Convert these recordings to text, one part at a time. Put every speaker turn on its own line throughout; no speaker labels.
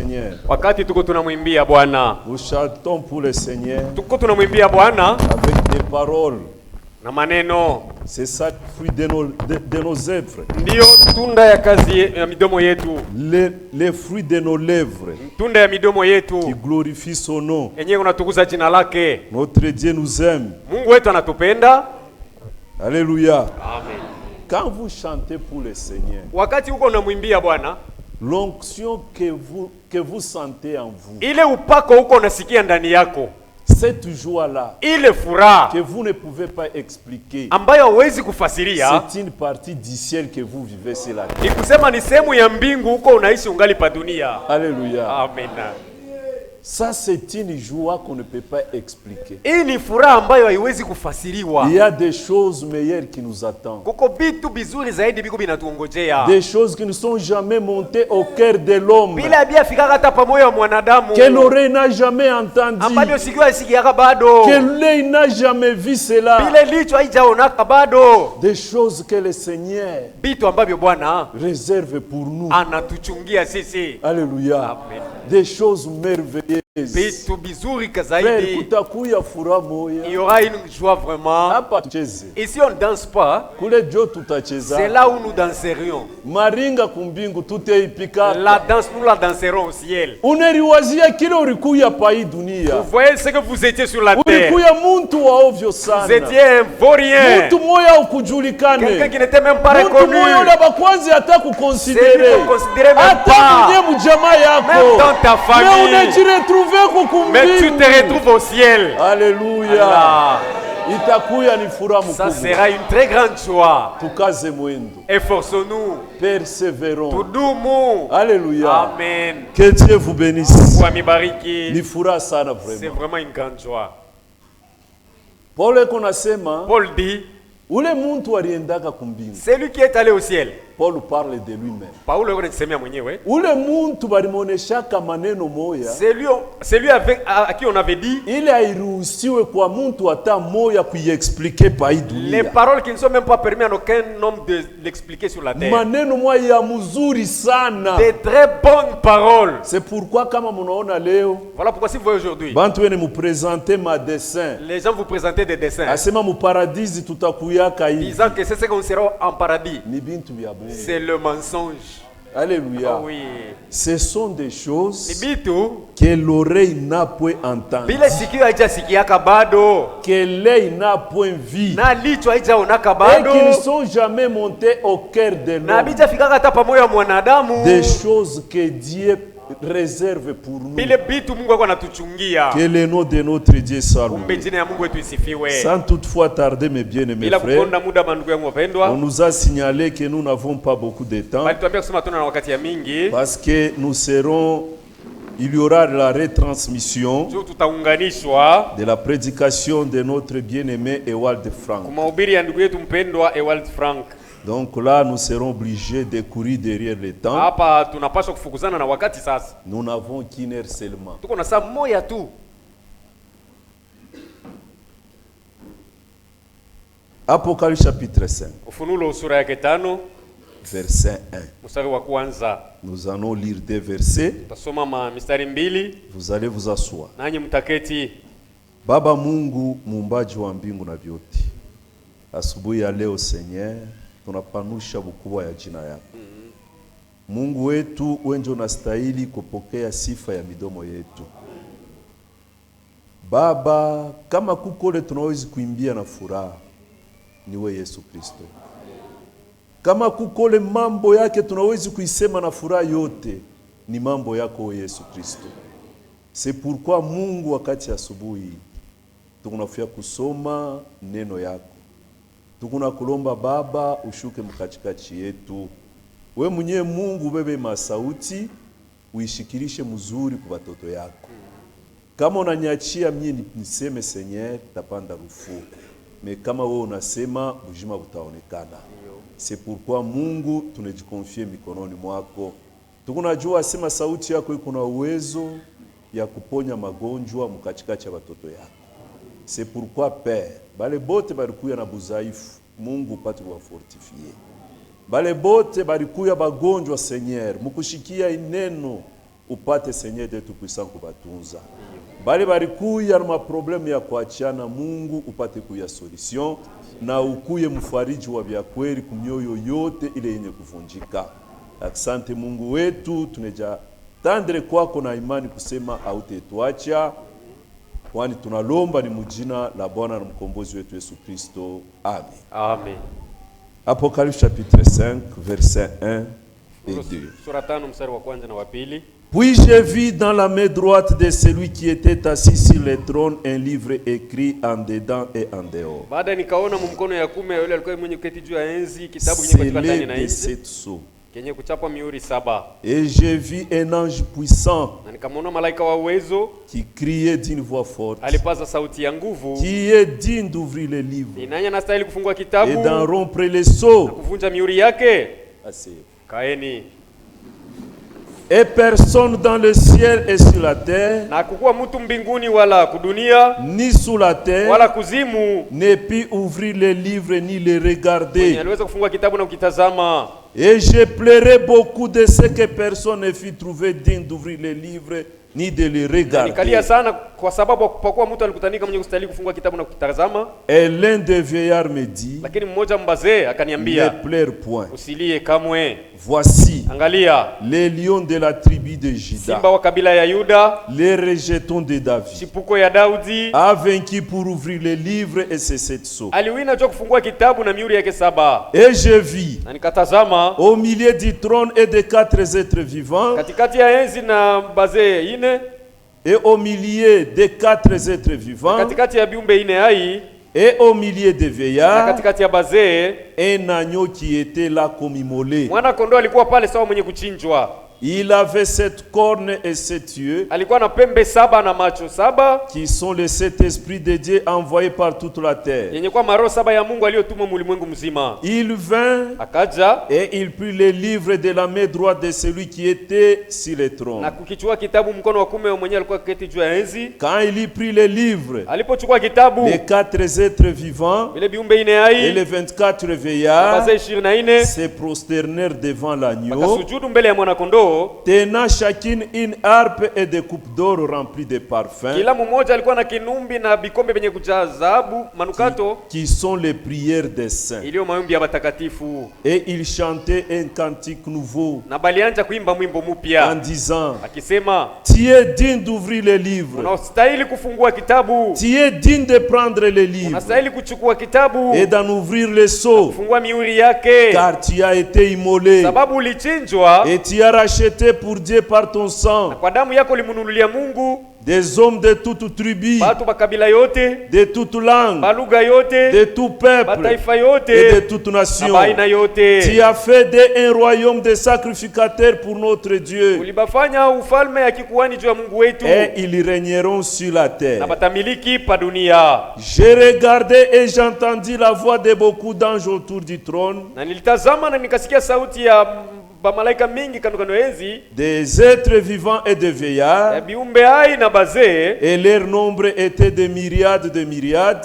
Seigneur.
Wakati tuko tunamwimbia Bwana.
Nous chantons pour le Seigneur.
Tuko tunamwimbia Bwana
avec des paroles.
na maneno.
C'est ça le fruit de nos œuvres.
Ndio tunda ya kazi ya midomo yetu.
Les fruits de nos lèvres.
Tunda ya midomo yetu.
Qui glorifie son nom.
Yenyewe unatukuza jina lake.
Notre Dieu nous aime.
Mungu wetu anatupenda.
Alléluia.
Amen.
Quand vous chantez pour le Seigneur,
wakati uko unamwimbia Bwana,
l'onction que vous sentez en vous,
ile upako uko unasikia ndani yako,
cette joie-là,
ile furaha
que vous ne pouvez pas expliquer,
ambayo huwezi kufasiria,
c'est une partie du ciel que vous vivez sur la terre.
Ni kusema ni sehemu ya mbingu uko unaishi ungali pa dunia.
Alléluia.
Amen.
Ça, c'est une joie qu'on ne peut pas expliquer.
Hii ni furaha ambayo haiwezi kufasiriwa.
Il y a des choses meilleures qui nous attendent.
Kuko vitu bizuri zaidi biko binatuongojea.
Des choses qui ne sont jamais montées au cœur de l'homme.
Bila bia fika hata pa moyo wa mwanadamu.
Que l'oreille n'a jamais entendu.
Ambayo sikio hasikiaka bado.
Que l'œil n'a jamais vu cela.
Bila licho haijaonaka bado.
Des choses que le Seigneur
vitu ambavyo Bwana
réserve pour nous.
Anatuchungia sisi.
Alléluia.
Amen.
Des choses merveilleuses.
Vitu bizuri zaidi.
Kutakuya furaha moya.
Il y aura une joie vraiment.
Hapa tucheze.
Ici on ne danse pas.
Kule jo tutacheza.
C'est là où nous danserions.
Maringa kumbingu tuteipika.
La danse nous la danserons au ciel.
Uneriwazia kile ulikuya pa hii dunia.
Vous voyez ce que vous étiez sur la terre.
Ulikuya muntu wa ovyo sana.
Vous étiez un vaurien.
Muntu moya ukujulikane.
Quelqu'un qui n'était même pas reconnu.
Muntu moya ule bakwanzi hata kukonsidere.
C'est lui qu'on considérait même pas.
Hata mwenye mjamaa yako.
Même dans ta famille.
Mais unajiretrouver kukumbingu.
Mais tu te retrouves au ciel.
Alléluia.
Allah.
Itakuya ni furaha mkubwa.
Ça sera une très grande joie.
Tukaze mwendo.
Efforçons-nous.
Persévérons.
Tudumu.
Alléluia.
Amen.
Que Dieu vous bénisse.
Kwa mibariki.
Ni furaha sana vraiment.
C'est vraiment une grande joie.
Paul konasema.
Paul dit.
Ule muntu aliendaka kumbingu.
C'est lui qui est allé au ciel.
Paul parle de lui-même.
Paulo anajisemea mwenyewe.
Ule muntu balimoneshaka maneno moya.
C'est lui avec à qui on avait dit.
Ile hairuhusiwe kwa muntu hata moya kuiexpliquer pa hii dunia.
Les paroles qui ne sont même pas permis à aucun homme de l'expliquer sur la terre.
Maneno moya ya mzuri sana.
Des très bonnes paroles.
C'est pourquoi kama munaona leo.
Voilà pourquoi si vous voyez aujourd'hui.
Bantu wene mu présenter ma dessin.
Les gens vous présentaient des dessins.
Asema mu paradisi tutakuyaka hivi.
Disant que c'est ce qu'on sera en paradis.
Ni bintu bya bongo.
C'est le mensonge.
Alléluia.
Oh oui.
Ce sont des choses
Bitu,
que l'oreille n'a point entendu.
Bila sikio haijasikiaka bado.
Que l'œil n'a point vu.
Na licho haijaonaka
Et
bado.
qui ne sont jamais montés au cœur de l'homme.
Na bijafikaka hata pamoja na mwanadamu.
Des choses que Dieu réserve pour nous.
Bile bitu Mungu ako anatuchungia.
Que le nom de notre Dieu soit loué.
Kumbe jina ya Mungu wetu isifiwe.
Sans toutefois tarder, mes bien-aimés
Bila
frères,
kukonda muda bandugu yangu wapendwa.
on nous a signalé que nous n'avons pas beaucoup de temps.
Balituambia kusema tuna na wakati ya mingi.
Parce que il y aura la retransmission
Juu tutaunganishwa
de la prédication de notre bien-aimé Ewald Frank.
kumahubiri ya ndugu yetu mpendwa Ewald Frank.
Donc là, nous serons obligés de courir derrière le temps.
Hapa tunapaswa kufukuzana na wakati sasa.
Nous n'avons qu'une heure seulement.
Tuko na saa moja tu.
Apocalypse chapitre 5,
Ufunuo sura ya 5
verset 1.
mstari wa kwanza.
Nous allons lire deux versets.
Tutasoma mistari mbili.
Vous allez vous asseoir.
Nanyi mtaketi.
Baba Mungu muumbaji wa mbingu na vyote, asubuhi ya leo Seigneur, tunapanusha ukubwa ya jina yako. Mungu wetu, wenje unastahili kupokea sifa ya midomo yetu. Baba, kama kukole tunawezi kuimbia na furaha, niwe Yesu Kristo. Kama kukole mambo yake tunawezi kuisema na furaha yote, ni mambo yako Yesu Kristo. C'est pourquoi Mungu wakati asubuhi tukunafia kusoma neno yako. Tukuna kulomba Baba ushuke mkatikati yetu. We mwenyewe Mungu bebe masauti uishikilishe mzuri kwa watoto yako. Kama unaniachia mimi niseme Seigneur, tapanda rufu. Mais kama wewe unasema bujima butaonekana. C'est pourquoi Mungu tunajikonfie mikononi mwako. Tukunajua sema sauti yako iko na uwezo ya kuponya magonjwa mkatikati ya watoto yako. C'est pourquoi Père, bale bote balikuya na buzaifu, Mungu pate wa fortifier. Bale bote balikuya bagonjwa Seigneur, mukushikia ineno upate Seigneur de Tout-Puissant kubatunza. Bali barikuya na maproblemu ya kuachana, Mungu upate kuya solution na ukuye mfariji wa vya kweli kumyoyo yote ile yenye kuvunjika. Asante Mungu wetu, tuneja tandre kwako na imani kusema hautetuacha, kwani tunalomba ni mujina la Bwana na mkombozi wetu Yesu Kristo. Amen.
Amen.
Apocalypse chapitre 5 verset 1 et 2.
Sura 5 mstari wa kwanza na wa pili.
Puis j'ai vu dans la main droite de celui qui était assis sur le trône un livre écrit en dedans et en dehors.
Baada nikaona mkono ya kume yule alikuwa mwenye kuketi juu ya enzi, kitabu kimekuwa ndani na nje kenye kuchapwa mihuri 7.
Et j'ai vu un ange puissant,
na nikamwona malaika wa uwezo,
qui criait d'une voix forte,
alipaza sauti ya nguvu,
qui est digne d'ouvrir les livres,
ni nani anastahili kufungua kitabu
et d'en rompre les sceaux.
na kuvunja mihuri yake?
Assez.
Kaeni.
Et personne dans le ciel et sur la terre,
Na kukuwa mtu mbinguni wala kudunia
ni sous la terre,
wala kuzimu,
ne peut ouvrir les livres ni les regarder.
aliweza kufungua kitabu na kukitazama.
Et je pleurais beaucoup de ce que personne ne fut trouvé digne d'ouvrir les livres ni de les regarder.
Nikalia sana kwa sababu kwa mtu alikutanika mwenye kustahili kufungua kitabu na kukitazama.
Et l'un des vieillards me dit,
Lakini mmoja mbazee akaniambia,
ne pleure point.
usilie kamwe.
Voici
Angalia,
les lions de la tribu de Juda,
simba wa kabila ya Yuda,
les rejetons de David,
chipuko ya Daudi,
a vaincu pour ouvrir les livres et ses 7 sceaux.
aliwina jua kufungua kitabu na mihuri yake 7.
Et je vis
Na nikatazama
au milieu du trône et des 4 êtres vivants,
katikati ya enzi na bazee ine,
et au milieu des 4 êtres vivants,
katikati ya biumbe ine hai,
et au milieu des
na
veillards,
katikati ya bazee
un agneau qui était là comme immolé.
mwana kondoo alikuwa pale sawa mwenye kuchinjwa.
Il avait 7 cornes et 7 yeux,
Alikuwa na pembe 7 na macho 7,
qui sont les 7 esprits de Dieu envoyés par toute la terre.
yenye kwa maroho 7 ya Mungu aliyotumwa ulimwengu mzima.
Il vint
Akaja
et il prit les livres de la main droite de celui qui était sur le
na
trône.
kukichukua kitabu mkono wa kume mwenye alikuwa keti juu ya enzi.
Quand il y prit les livres,
Alipochukua kitabu,
les 4 êtres vivants
vile biumbe ine
et
hai
les 24 veillards
bazee 24
se prosternèrent devant l'agneau,
wakasujudu mbele ya mwana kondoo.
tenant chacune une harpe et des coupes d'or remplies de parfums,
Kila mmoja alikuwa na kinumbi na bikombe vyenye kujaa dhahabu manukato,
qui sont les prières des saints.
iliyo maombi ya watakatifu.
Et il chantait un cantique nouveau
Na balianja kuimba mwimbo
en
mpya
disant,
akisema,
tu es digne d'ouvrir les livres,
unastahili kufungua kitabu,
tu es digne de prendre les livres
unastahili kuchukua kitabu,
et d'en ouvrir les sceaux,
kufungua mihuri yake,
car tu as été immolé
sababu ulichinjwa
et tu as racheté pour Dieu par ton sang
kwa damu yako ulimununulia Mungu
des hommes de toute tribu,
watu makabila yote,
de toute langue,
balugha yote,
de tout peuple
mataifa
et
yote
de toute
na
nation.
baina yote.
Tu as fait d'eux un royaume de sacrificateurs pour notre Dieu,
Ulibafanya ufalme ya kikuhani juu ya Mungu wetu,
et ils régneront sur la
na
terre.
batamiliki pa dunia.
J'ai regardé et j'entendis la voix de beaucoup d'anges autour du trône,
Na nilitazama na nikasikia sauti ya malaika mingi kando kando ya enzi,
des êtres vivants et des
ya
veillards,
biumbe hai na bazee,
et leur nombre était de myriades,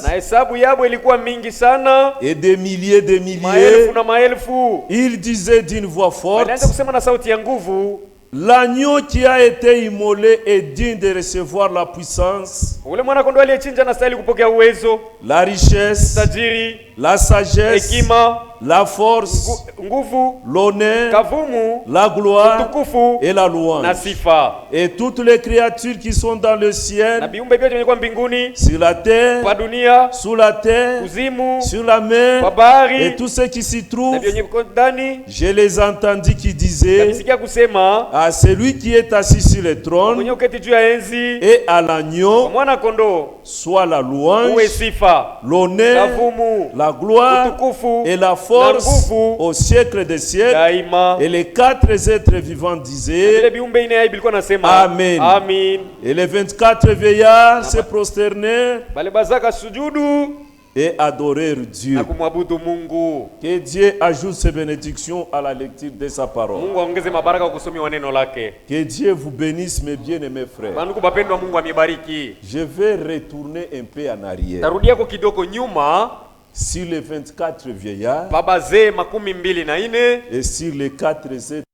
na hesabu yabo ilikuwa mingi sana,
et des milliers de milliers.
maelfu na maelfu.
Ils disaient d'une voix forte,
Walianza kusema na sauti ya nguvu,
l'agneau qui a été immolé est digne de recevoir la puissance,
ule mwana kondoo aliyechinja anastahili kupokea uwezo,
la richesse,
tajiri,
la sagesse,
hekima,
la force,
nguvu,
l'honneur,
kavumu,
la gloire
utukufu
et la
na
louange.
sifa.
Et toutes les créatures qui sont dans le
Na
ciel,
viumbe vyote vilikuwa mbinguni,
sur la terre,
kwa dunia,
sous la terre,
kuzimu,
sur la mer,
kwa bahari,
et tous ceux qui s'y
na
trouvent,
vyenye viko ndani,
je les entendis qui disaient
nalisikia kusema
à celui qui est assis sur le trône
mwenye uketi juu ya enzi,
et à
kwa
l'agneau,
mwana kondoo,
soit la
uwe
louange,
sifa,
l'honneur,
kavumu,
la gloire
utukufu
et la
na
force
nguvu
au siècle des siècles.
daima.
Et les 4 êtres vivants
Vile
disaient
viumbe ine hai bilikuwa nasema
Amen.
amin.
et les 24 veillards se prosternèrent
Bale bazaka sujudu
et adorèrent Dieu.
na kumwabudu Mungu.
Que Dieu ajoute ses bénédictions à la lecture de sa parole.
Mungu aongeze mabaraka kwa kusomi wa neno lake.
Que Dieu vous bénisse, mes bien-aimés frères.
Bandugu bapendwa, Mungu amebariki.
Je vais retourner un peu en arrière
Tarudia kwa kidogo nyuma,
sur les 24 vieillards
babazee 24
et sur les 4 êtres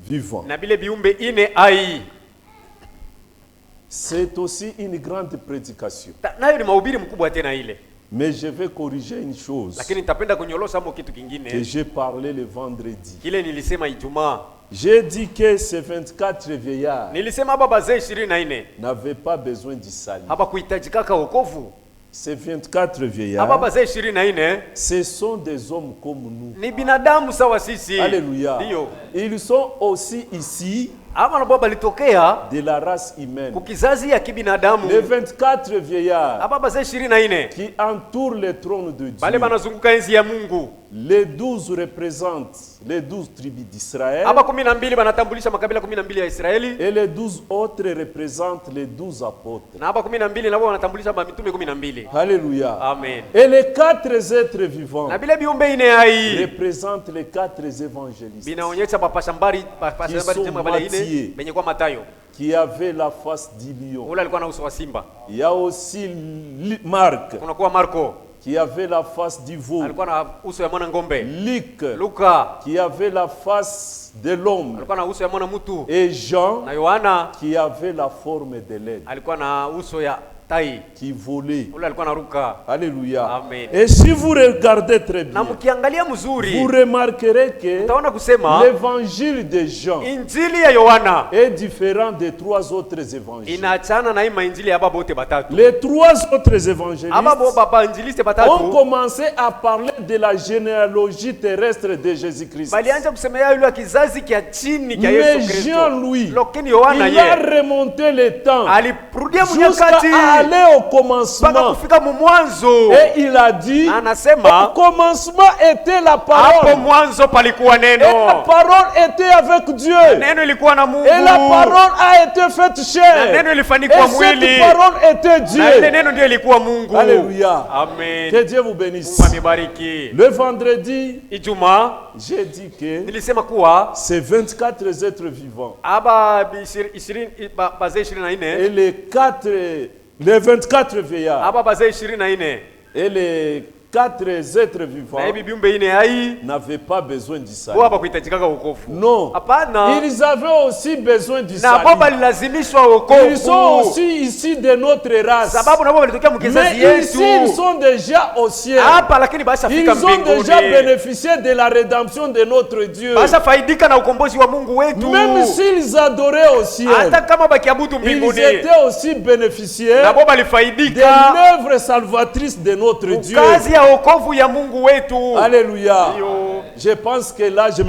vivants.
na bile biumbe ine hai.
C'est aussi une grande prédication.
Nayo ni mahubiri mkubwa tena ile.
Mais je vais corriger une chose
Lakini nitapenda kunyolosha hapo kitu kingine.
que j'ai parlé le vendredi.
Kile nilisema Ijumaa.
J'ai dit que ces 24 vieillards
Nilisema hapa bazee 24
n'avaient pas besoin du salut.
hapa kuhitajika wokovu.
Ces 24
Hapa
vieillards,
bazee 24
ce sont des hommes comme nous.
ni binadamu sawa sisi.
Alléluia.
Ndio.
Ils sont aussi ici
Ama nabo balitokea
de la race humaine.
kukizazi ya kibinadamu.
Les 24 vieillards
Hapa bazee 24
qui entourent le trône de
bale
Dieu.
banazunguka enzi ya Mungu.
Les 12 représentent les 12 tribus d'Israël
Hapa 12 banatambulisha makabila 12 ya Israeli.
et les 12 autres représentent les 12 apôtres.
Na hapa 12 nabo wanatambulisha mitume 12.
Alléluia.
Amen.
Et les 4 êtres vivants
Na bile biumbe ine hai
représentent les 4 évangélistes
binaonyesha papashambari
sont
jema bale ine
Matthieu.
benye kwa Matayo.
qui avaient la face du lion.
Ule alikuwa na uso wa simba.
Il y a aussi Marc
Kuna kuwa Marko
qui avait la face du veau.
alikuwa na uso ya mwana ngombe.
Luc
Luka
qui avait la face de l'homme.
alikuwa na uso ya mwana mtu.
Et Jean
Na Yohana
qui avait la forme de l'aile,
alikuwa na uso ya tai.
qui volait.
Ule alikuwa anaruka.
Alléluia.
Amen.
Et si vous regardez très
Na
bien,
mkiangalia
vous
mzuri
remarquerez que
utaona kusema
l'évangile de Jean
injili ya Yohana
est différent des 3 autres évangiles.
inaachana na ima injili ya baba wote batatu.
Les 3 autres évangélistes
Aba baba injiliste
ont
batatu
commencé à parler de la généalogie terrestre de Jésus-Christ.
balianza kusemea yule kizazi kia chini kia
Mais
Yesu Kristo.
Jean-Louis,
Lakini Yohana
il a
ye
remonté le temps
alirudia
jusqu'à
mnyakati
aller au
mpaka
commencement.
kufika mwanzo.
Et il a dit,
Na
au
anasema
commencement était la
hapo
parole.
mwanzo palikuwa
Et la
neno.
parole était avec Dieu.
Neno ilikuwa na Mungu.
Et la parole a été faite
Na
chair.
neno
Et
ilifanyika mwili.
cette parole était
Na ile
Dieu.
neno ndio ilikuwa Mungu.
Alléluia.
Amen.
Que Dieu vous bénisse.
Mungu amibariki.
Le vendredi,
Ijumaa
j'ai dit que
nilisema kuwa
ces 24 êtres vivants
aba 20 bazee 24
et les 24 vieillards
aba bazee 24
et les 4 êtres
na
vivants
hivi viumbe ine hai
n'avaient pas besoin du
bo
salut.
hapa kuhitajika wokovu.
Non.
Hapana.
Ils avaient aussi besoin du
Na bo
salut.
balilazimishwa
Ils sont
wokovu.
aussi ici de notre race.
Sababu nabo walitokea mkizazi
Mais ici, ils
yetu.
sont déjà au ciel.
Hapa lakini basha
Ils
fika
ont déjà
mbinguni.
bénéficié de la rédemption de notre Dieu.
Basha faidika na ukombozi wa Mungu wetu.
Même s'ils adoraient au ciel,
Hata kama bakiabudu
ils
mbinguni.
étaient aussi bénéficiaires
Na bo
de
balifaidika
l'œuvre salvatrice de notre Dieu.
kazi ya wokovu ya Mungu wetu.
Alléluia.
Ndio.
Je pense que là, je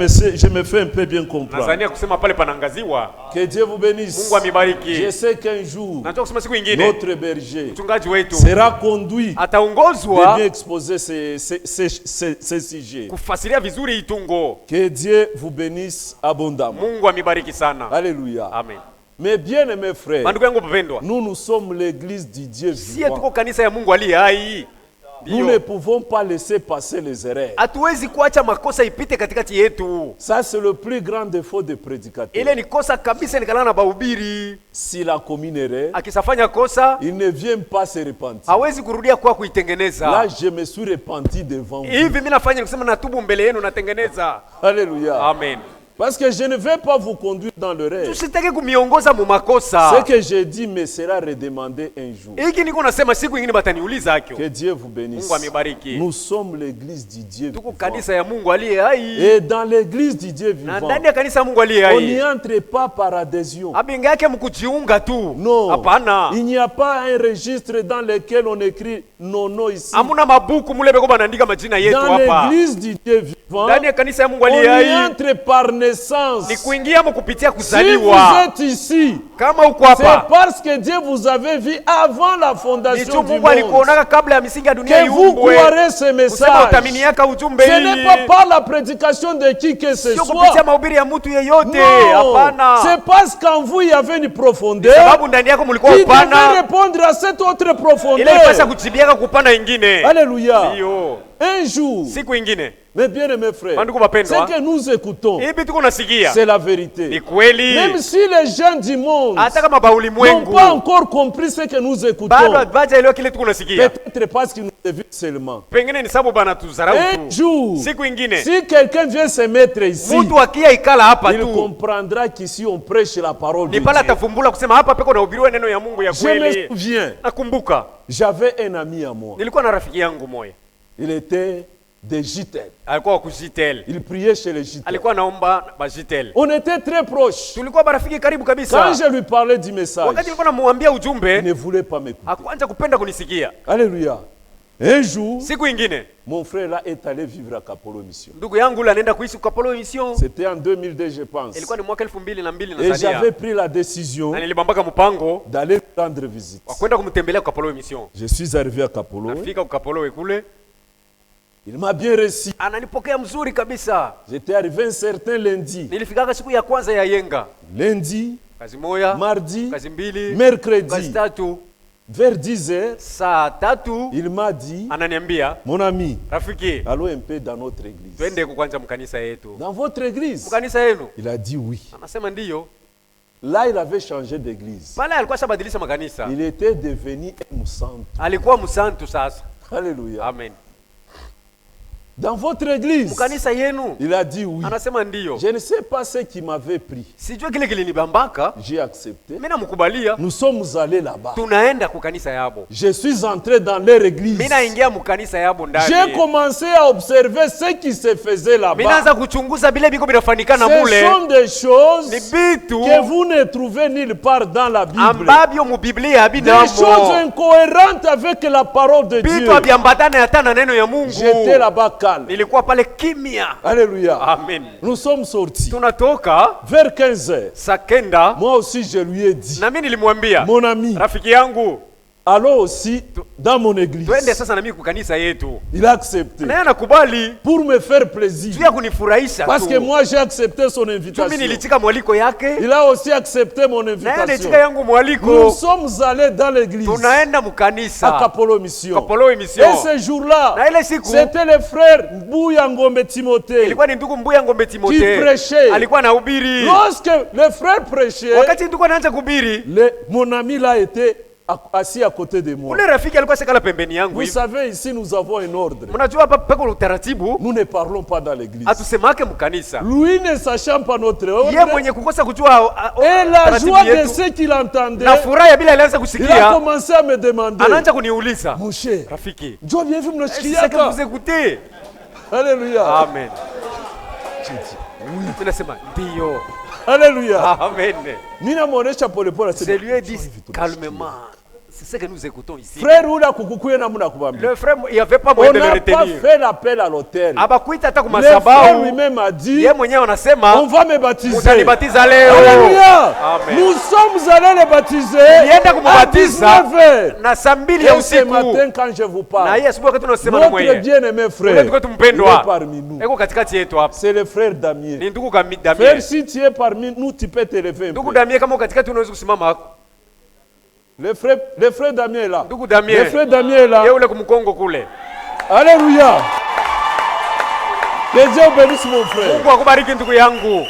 me fais un peu bien comprendre.
Nazania kusema pale panangaziwa.
Que Dieu vous bénisse.
Mungu amibariki.
Je sais qu'un jour,
Nataka kusema siku nyingine
notre berger
mchungaji wetu
sera conduit de
ataongozwa
bien exposer ces sujets.
kufasiria vizuri itungo.
Que Dieu vous bénisse abondamment.
Mungu amibariki sana.
Alléluia.
Amen.
Mes bien-aimés frères,
Bandugu yangu wapendwa,
nous sommes l'église du Dieu
sie tuko
vivant.
kanisa ya Mungu aliye hai.
Nous ne
Ndio.
pouvons pas laisser passer les erreurs.
Hatuwezi kuacha makosa ipite katikati yetu.
Ça, c'est le plus grand défaut des prédicateurs.
Ile ni kosa kabisa nikalana na bahubiri.
S'il a commis une erreur,
Akisafanya kosa
il ne vient pas se repentir.
hawezi kurudia kwa
Là,
kuitengeneza.
je me suis repenti devant vous.
Hivi mimi nafanya kusema natubu mbele yenu natengeneza.
Alléluia.
Amen.
Parce que je ne vais pas vous conduire dans l'erreur.
Tusitake kumiongoza mu makosa.
Ce que j'ai dit me sera redemandé un jour.
Hiki niko nasema siku nyingine bataniuliza hakyo.
Que Dieu vous bénisse.
Mungu amibariki.
Nous sommes l'église du Dieu
Tuko
vivant.
kanisa ya Mungu aliye hai.
Et dans l'église du Dieu
Na
vivant,
ndani ya kanisa ya Mungu aliye
on n'y
hai.
entre pas par adhésion.
Abinga yake mkujiunga tu.
Non.
Hapana.
Il n'y a pas un registre dans lequel on écrit nos noms ici.
Hamuna mabuku mule beko banaandika majina yetu
Dans
hapa.
l'église du Dieu vivant,
Ndani ya kanisa ya Mungu
on
aliye
y
hai.
entre par naissance.
Ni kuingia mu kupitia
Si vous
kuzaliwa.
êtes ici,
Kama uko
c'est
hapa,
parce que Dieu vous avait vu avant la
ni
fondation
tu
du
Mungu
monde.
alikuonaka kabla ya misingi ya dunia
Que vous
iumbwe.
croirez ce
Kusema
message.
utaminiaka ujumbe
Ce n'est
hili.
pas par la prédication de qui que ce
Sio kupitia
soit.
mahubiri ya mtu yeyote.
Non,
Hapana.
c'est parce qu'en vous il y avait une profondeur
Sababu ndani yako mlikuwa
qui devait
upana.
répondre à cette autre
Ile
profondeur.
ipasa kujibiaka kupana ingine.
Alléluia.
Ndio.
Un jour,
siku ingine,
mes bien-aimés frères,
Bandugu bapendwa,
ce que nous écoutons,
hivi tuko nasikia
c'est la vérité.
ni kweli.
Même si les gens du monde
Hata kama ba
n'ont
ulimwengu
pas encore compris ce que nous écoutons,
bado hawajaelewa kile tuko nasikia,
peut-être parce qu'ils nous évitent seulement.
pengine ni sababu bana tuzarau
Un
tu.
jour,
Siku ingine
si quelqu'un vient se mettre ici,
mtu akia ikala hapa
il
tu,
comprendra qu'ici on prêche la parole de
ni pala
Dieu.
atafumbula kusema hapa peko na ubiriwa neno ya Mungu ya
Je me
kweli.
souviens,
Nakumbuka
j'avais un ami à moi.
nilikuwa na rafiki yangu moja,
Il était de Jitel.
alikuwa wa kujitel,
Il priait chez les Jitel.
alikuwa naomba bajitel.
On était très proches.
Tulikuwa marafiki karibu
Quand
kabisa.
je lui parlais du message,
Wakati nilikuwa namuambia
il
ujumbe,
ne voulait pas m'écouter.
hakuanza kupenda kunisikia.
Alléluia. Un jour,
Siku ingine
mon frère là est allé vivre à Kapolo Mission.
ndugu yangu yule anaenda kuishi kwa Polo Mission.
C'était en 2002, je pense.
Ilikuwa ni mwaka 2002
Et
na
j'avais
Zania.
pris la décision
Na nilibambaka mpango
d'aller lui rendre visite.
wa kwenda kumtembelea kwa Polo Mission.
Je suis arrivé à Kapolo.
Nafika kwa Polo kule,
Il m'a bien reçu.
ananipokea mzuri kabisa.
J'étais arrivé un certain lundi.
Nilifikaka siku ya kwanza ya yenga,
Lundi,
kazi moja,
mardi,
kazi mbili, kazi
mercredi,
tatu.
vers 10 heures,
Saa tatu
il m'a dit,
ananiambia,
mon ami,
rafiki,
allons un peu dans notre église.
twende kwanza mkanisa yetu.
Dans votre église?
Mkanisa yenu?
Il a dit oui.
Anasema ndiyo.
Là, il avait changé d'église.
Pale alikuwa shabadilisha makanisa,
Il était devenu un musantu.
alikuwa msantu sasa.
Alléluia.
Amen.
Dans votre église?
Mkanisa yenu?
Il a dit oui.
Anasema ndiyo.
Je ne sais pas ce qui m'avait pris.
Sijui kile kilinibambaka,
J'ai accepté.
mimi namkubalia.
Nous sommes allés là-bas.
Tunaenda kukanisa yabo.
Je suis entré dans leur église.
Mimi naingia mkanisa yabo ndani.
J'ai commencé à observer ce qui se faisait
Mimi
là-bas.
naanza kuchunguza bile biko binafanikana
Ce
mule.
sont des choses
Ni bitu
que vous ne trouvez nulle part dans la Bible.
ambavyo mu Biblia
Des choses
habinamo.
incohérentes avec la parole de Dieu.
Bitu abiambatana hata na neno ya Mungu.
J'étais là-bas calme.
Nilikuwa pale kimya.
Alléluia.
Amen.
Nous sommes sortis.
Tunatoka
Vers 15 heures.
saa kenda,
Moi aussi, je lui ai dit,
na mimi nilimwambia
mon ami,
rafiki yangu,
allons aussi dans mon église.
twende sasa na mimi kukanisa yetu.
Il a accepté.
Na yeye anakubali
Pour me faire
juu
plaisir.
ya kunifurahisha
Parce que
tu.
moi, j'ai accepté son
Mimi
invitation.
nilitika mwaliko yake,
Il a aussi accepté mon
na yeye
invitation.
anitika yangu
Nous
mwaliko.
sommes allés dans l'église
Tunaenda
à
mkanisa
Kapolo Mission.
Kapolo
Et
Mission.
ce jour-là,
Na ile siku
c'était le frère Mbouya Ngombe Timothée
ilikuwa ni ndugu Mbuya Ngombe
qui
Timothée
prêchait.
alikuwa anahubiri.
Lorsque le frère prêchait,
Wakati ndugu anaanza kuhubiri,
mon ami là était assis à côté de moi.
ule rafiki alikuwa sekala pembeni yangu
Vous
hivi.
savez, ici nous avons un ordre.
Mnajua hapa peko utaratibu,
Nous ne parlons pas dans l'église.
atusemake mkanisa.
Lui ne sachant pas notre
Ye
ordre,
mwenye kukosa kujua
et la
taratibu
joie de
yetu,
ce qu'il entendait,
na furaha ya bila alianza
il a
kusikia,
commencé à me demander,
anaanza kuniuliza,
mon cher,
rafiki,
Dieu bien vu
est-ce que vous
me
écoutez?
Alléluia.
Amen. Mimi nasema ndio.
Alléluia.
Amen.
Mina monesha pole pole.
Je lui ai dit calmement. C'est ce que nous écoutons ici.
Frère ula kukukuye na muna kubambia.
Le frère, il n'y avait pas
On
moyen de le
n'a pas
retenir.
fait l'appel à l'autel.
Abakuita hata
Le frère
kumasabau.
lui-même a dit,
Yeye mwenyewe anasema
on va me baptiser.
utanibatiza leo.
Alléluia.
Amen.
Nous sommes allés les baptiser
Nienda
à
kumubatiza
19h.
na saa 2 ya
Et ce
usiku.
matin, quand je vous
Na
parle,
hii asubuhi wakati tunasema na
notre
mwenyewe.
bien-aimé
Ule
frère,
tuko
il
tumpendwa.
est parmi nous.
Eko katikati yetu hapa.
C'est le frère Damien.
Ni ndugu
Frère,
Damien.
si tu es parmi nous, tu peux te lever un
Ndugu
peu.
Damien, kama uko katikati unaweza kusimama hapo.
Le frère Damien est là.
Ndugu Damien.
Le frère Damien est là.
Yeye ule kumkongo kule.
Alléluia. Que Dieu bénisse mon frère.
Mungu akubariki ndugu yangu.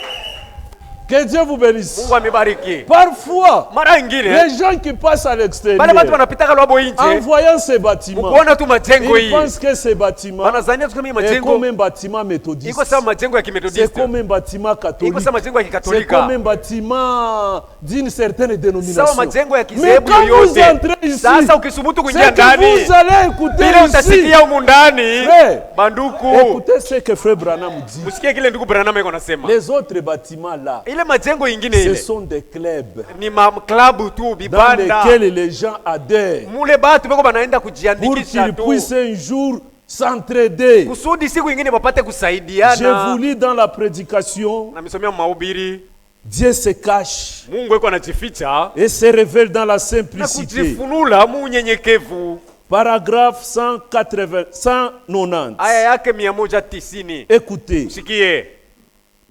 Que Dieu vous bénisse.
Mungu amebariki.
Parfois,
Mara nyingine
les gens qui passent à
wale watu
l'extérieur,
wanapita lwabo nje,
en voyant ces bâtiments,
mkuona tu majengo
ils
hii.
pensent que ces bâtiments
Wanazania tu kama hii
est
majengo
comme un bâtiment méthodiste.
iko sawa majengo ya
C'est
kimetodista.
comme un bâtiment catholique.
Iko sawa majengo ya
C'est
kikatolika.
comme un bâtiment d'une certaine dénomination.
Sawa majengo ya
Mais
kizehebu
quand vous
yoyote.
entrez ici,
Sasa ukisubutu kuingia
c'est que
ndani,
vous allez écouter
ile
ici.
utasikia humu ndani,
Frère,
banduku,
écoutez ce que frère Branham dit.
usikie kile ndugu Branham yuko anasema.
Les autres bâtiments là,
Ile majengo ingine
ce
ile
sont des clubs
ni maklabu tu
dans
bibanda.
lesquels les gens adhèrent
Mule batu beko banaenda
pour
kujiandikisha
qu'ils
tu.
puissent un jour s'entraider.
Kusudi siku ingine bapate
Je vous
kusaidiana.
lis dans la prédication,
Na misomea mahubiri,
Dieu se cache
Mungu yuko anajificha
et se révèle dans la
na
simplicité.
kujifunula mu unyenyekevu.
Paragraphe 190.
Aya yake 190.
Écoutez,
Sikie.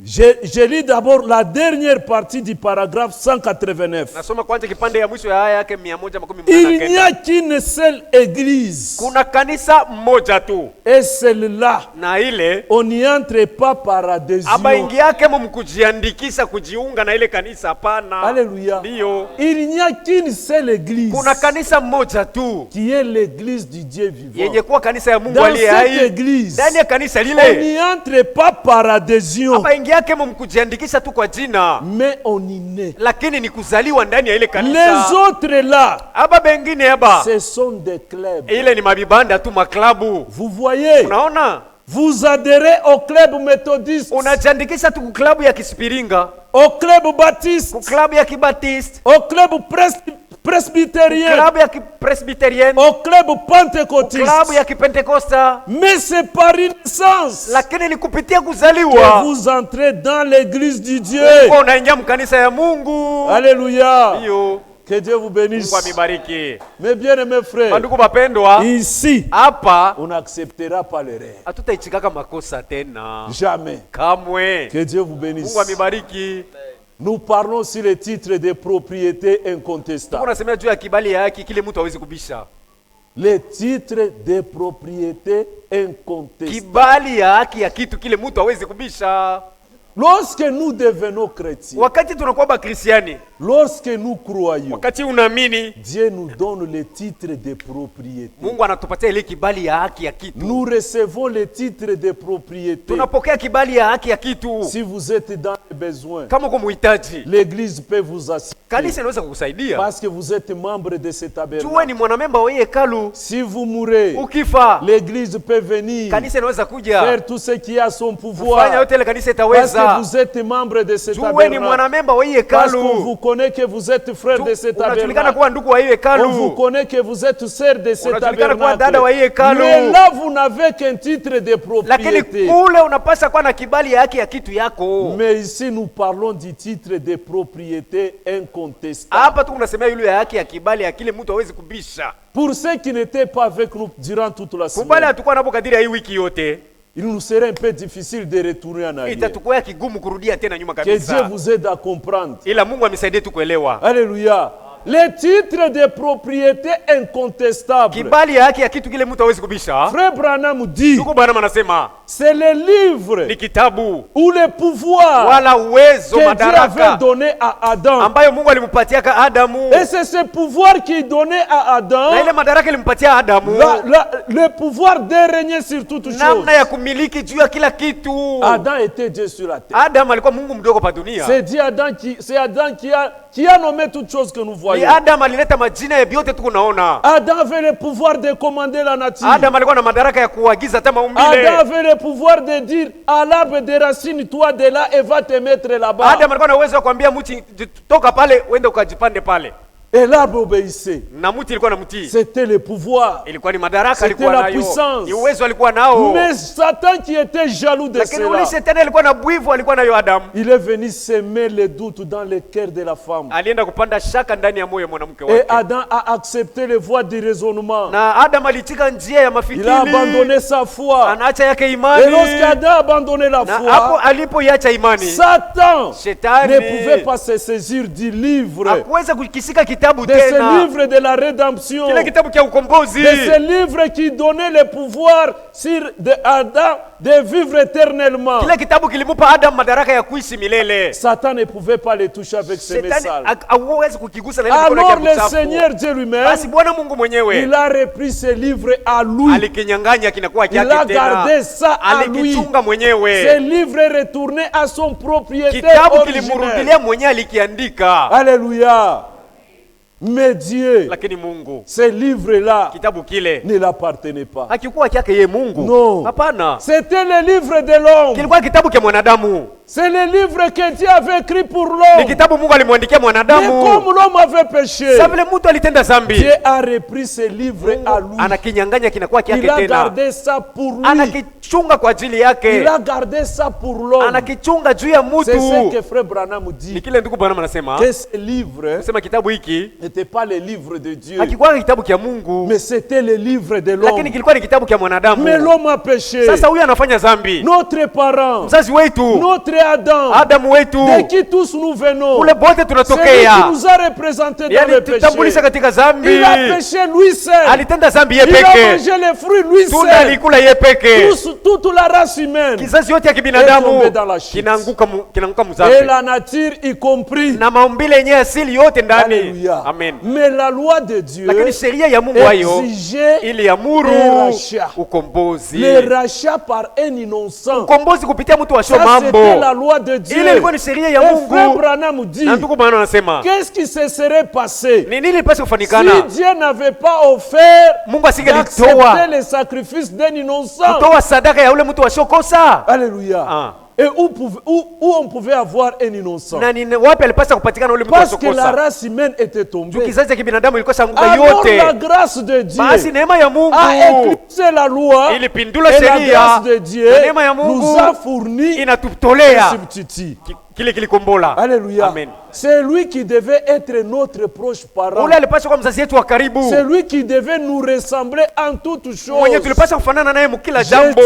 Je lis d'abord la dernière partie du paragraphe 189.
Nasoma kwanza kipande ya mwisho ya aya yake 189.
Il n'y a qu'une seule église.
Kuna kanisa moja tu.
Et celle-là,
na ile
on n'y entre pas par adhésion.
Abaingi yake mkujiandikisha kujiunga na ile kanisa, hapana.
Alléluia.
Ndio.
Il n'y a qu'une seule église.
Kuna kanisa moja tu.
Qui est l'église du Dieu vivant.
Yenye kuwa kanisa ya Mungu aliye hai.
Dans cette église,
ndani ya kanisa lile,
on n'y entre pas par adhésion.
Abaingi yake mkujiandikisha tu kwa jina.
Mais on y naît.
Lakini ni kuzaliwa ndani ya ile kanisa.
Les autres là,
aba bengine aba,
ce sont des clubs.
Ile ni mabibanda tu, maklabu.
Vous voyez?
Unaona?
Vous adhérez au club méthodiste.
Unajiandikisha tu klabu ya Kisipiringa,
au club baptiste,
klabu ya Kibatiste,
au club presbytérien,
klabu ya Presbyterienne,
au club pentecôtiste,
klabu ya Kipentekosta.
Mais c'est par une naissance
lakini ni kupitia kuzaliwa
que vous entrez dans l'église du Dieu.
Unaingia mkanisa ya Mungu.
Alléluia.
Ndio.
Que Dieu vous bénisse.
Mungu amibariki.
Mes bien-aimés frères,
ndugu bapendwa,
ici
hapa
on n'acceptera pas l'erreur.
Hatutaichikaka makosa tena.
Jamais.
Kamwe.
Que Dieu vous bénisse.
Mungu amibariki.
Nous parlons sur le titre de propriété incontestable.
Tunasemea juu ya kibali ya haki, kile mtu hawezi kubisha.
Le titre de propriété incontestable.
Kibali ya haki ya kitu kile mtu hawezi kubisha.
Lorsque nous devenons chrétiens,
wakati tunakuwa bakristiani,
lorsque nous croyons,
wakati unaamini,
Dieu nous donne le titre de propriété.
Mungu anatupatia ile kibali ya haki ya kitu.
Nous recevons le titre de propriété.
Tunapokea kibali ya haki ya kitu.
Si vous êtes dans les besoins,
kama uko muhitaji,
l'église peut vous assister.
Kanisa inaweza kukusaidia.
Parce que vous êtes membre de cet tabernacle.
Tuwe ni mwanamemba wa hekalu.
Si vous mourrez,
ukifa,
l'église peut venir.
Kanisa inaweza kuja.
Faire tout ce qui a son pouvoir.
Kufanya yote ile kanisa itaweza.
Parce que vous êtes membre de cet tabernacle.
Tuwe ni mwanamemba wa hekalu.
Parce qu'on vous connaît que vous êtes frère de cet tabernacle.
Unajulikana kuwa ndugu wa hekalu.
On vous connaît que vous êtes sœur de cet
unajulikana kuwa
tabernacle.
dada wa hekalu.
Mais là vous n'avez qu'un titre de propriété.
Lakini kule unapaswa kuwa na kibali ya haki ya kitu yako.
Mais ici nous parlons du titre de propriété incontestable.
Hapa tu tunasemea yule ya haki ya kibali ya kile mtu hawezi kubisha.
Pour ceux qui n'étaient pas avec nous durant toute la semaine,
kubali atakuwa napo kadiri ya hii wiki yote,
il nous serait un peu difficile de retourner en arrière.
Itatukua kigumu kurudia tena nyuma
Que
kabisa.
Dieu vous aide à comprendre.
Ila Mungu amisaidie tu kuelewa.
Alléluia. Les titres de propriété incontestable.
Kibali ya haki ya kitu kile mtu hawezi kubisha.
Frère Branham dit,
Ndugu Branham anasema,
c'est le livre
ni kitabu
ou le pouvoir
wala uwezo,
que Dieu avait
madaraka
donné à Adam.
ambayo Mungu alimpatia ka Adamu.
Et c'est ce pouvoir qu'il donnait à Adam.
Na ile madaraka ilimpatia Adamu.
Le pouvoir de régner sur toutes choses.
Namna ya kumiliki juu ya kila kitu.
Adam était Dieu sur la terre.
Adam alikuwa Mungu mdogo pa dunia.
C'est Adam qui a nommé toutes choses que nous voyons.
Ni Adam alileta majina ya vyote tunaona.
Adam avait le pouvoir de commander la nature.
Adam alikuwa na madaraka ya kuagiza hata maumbile.
Adam avait le pouvoir de dire à l'arbre de racines, toi de là et va te mettre là-bas.
Adam alikuwa na uwezo wa kuambia mti toka pale uende ukajipande pale.
Et l'arbre obéissait.
Na mti ilikuwa na mti.
C'était le pouvoir.
Ilikuwa ni madaraka
C'était
alikuwa
la
nayo.
puissance.
Ni uwezo alikuwa nao.
Mais Satan qui était jaloux de
Lakini
cela,
ule shetani alikuwa na bwivu alikuwa nayo Adam.
il est venu semer le doute dans le cœur de la femme.
Alienda kupanda shaka ndani ya moyo mwanamke
Et
wake.
Adam a accepté les voies du raisonnement.
Na Adam alitika njia ya mafikiri.
Il a abandonné sa foi.
Anaacha yake
Et
imani.
lorsqu'Adam a abandonné la
Na hapo
foi,
alipoiacha imani,
Satan
Shetani
ne pouvait pas se saisir du livre,
hakuweza kukisika kitabu
de ce
tena.
livre de la rédemption,
Kile kitabu kia ukombozi.
de ce livre qui donnait le pouvoir sur Adam de vivre éternellement.
Kile kitabu kilimupa Adam madaraka ya kuishi milele.
Satan ne pouvait pas le toucher avec ses
Shetani
messages.
hawezi kukigusa na ile mikono
Alors
yake
le
chafu.
Seigneur Dieu lui-même,
Basi Bwana Mungu mwenyewe
il a repris ce livre à lui.
alikinyang'anya kinakuwa
Il a
chake
gardé
tena.
ça à lui.
Alikichunga
Ce
mwenyewe.
livre est retourné à son propriétaire
Kitabu
originel.
kilimrudilia mwenyewe alikiandika.
Alléluia. Mais Dieu,
Lakini Mungu,
ce livre-là
kitabu kile
ne l'appartenait pas.
hakikuwa chake yeye Mungu.
Non.
Hapana.
C'était le livre de l'homme.
Kilikuwa kitabu cha mwanadamu.
C'est le livre que Dieu avait écrit pour
Ni
l'homme.
kitabu Mungu alimwandikia
Mais
mwanadamu.
comme l'homme avait péché,
Sasa vile mtu alitenda dhambi,
Dieu a repris ce livre à lui.
anakinyang'anya kinakuwa
Il
chake
a
tena.
gardé ça pour lui.
Anakichunga kwa ajili yake.
Il a gardé ça pour l'homme.
Anakichunga juu ya
C'est ce
mtu.
que frère Branham
Ni
dit.
kile ndugu Branham anasema,
Que ce livre
sema kitabu hiki
n'était pas le livre de Dieu,
hakikuwa kitabu cha Mungu,
mais c'était le livre de
lakini
l'homme.
kilikuwa ni kitabu cha mwanadamu.
Mais l'homme a péché.
Sasa huyu anafanya dhambi.
Notre parent,
Mzazi wetu,
notre Adam,
Adamu wetu,
de qui tous nous venons,
ule bote
celui
tunatokea,
qui nous a représentés dans le péché.
tutambulisha katika zambi.
Il a péché lui seul.
Alitenda zambi
Il a
yepeke.
mangé les fruits lui
Tunda
seul.
alikula yepeke.
Toute la race humaine
Kizazi yote ya
est
kibinadamu
tombée dans la chute.
kinaanguka
Et
mzambi.
la nature y compris.
Na maumbile yenyewe asili yote ndani.
Alléluia.
Amen.
Mais la loi de Dieu
Lakini sheria ya Mungu hayo
exigeait
iliamuru
un rachat.
ukombozi.
Le rachat par un innocent.
Ukombozi kupitia mtu wasio
Ça, c'était
mambo.
la loi de Dieu.
Ile ilikuwa ni sheria ya
Et
Mungu.
frère Branham dit,
Na ndugu bwana anasema,
qu'est-ce qui se serait passé
ni nini ilipaswa
si
kufanikana?
Dieu n'avait pas offert
Mungu asingelitoa
d'accepter le sacrifice d'un innocent?
kutoa sadaka ya ule mtu wasiokosa.
Alléluia.
Ah.
Et où on pouvait avoir un innocent?
Na ni wapi alipaswa kupatikana ule mtu
Parce que la
wasiokosa?
race humaine était tombée.
Kizazi cha kibinadamu ilikuwa sanguka
Alors
yote.
la grâce de Dieu
Basi neema ya Mungu
a éclipsé la loi
ilipindula
et la
sheria.
grâce de Dieu
Na neema ya Mungu
nous a fourni un
inatutolea
substitut.
kile kilikombola.
Alléluia.
Amen.
C'est lui qui devait être notre proche parent.
Ule alipaswa kuwa mzazi wetu wa karibu.
C'est lui qui devait nous ressembler en toutes choses.
Mwenye tulipaswa kufanana naye mkila jambo.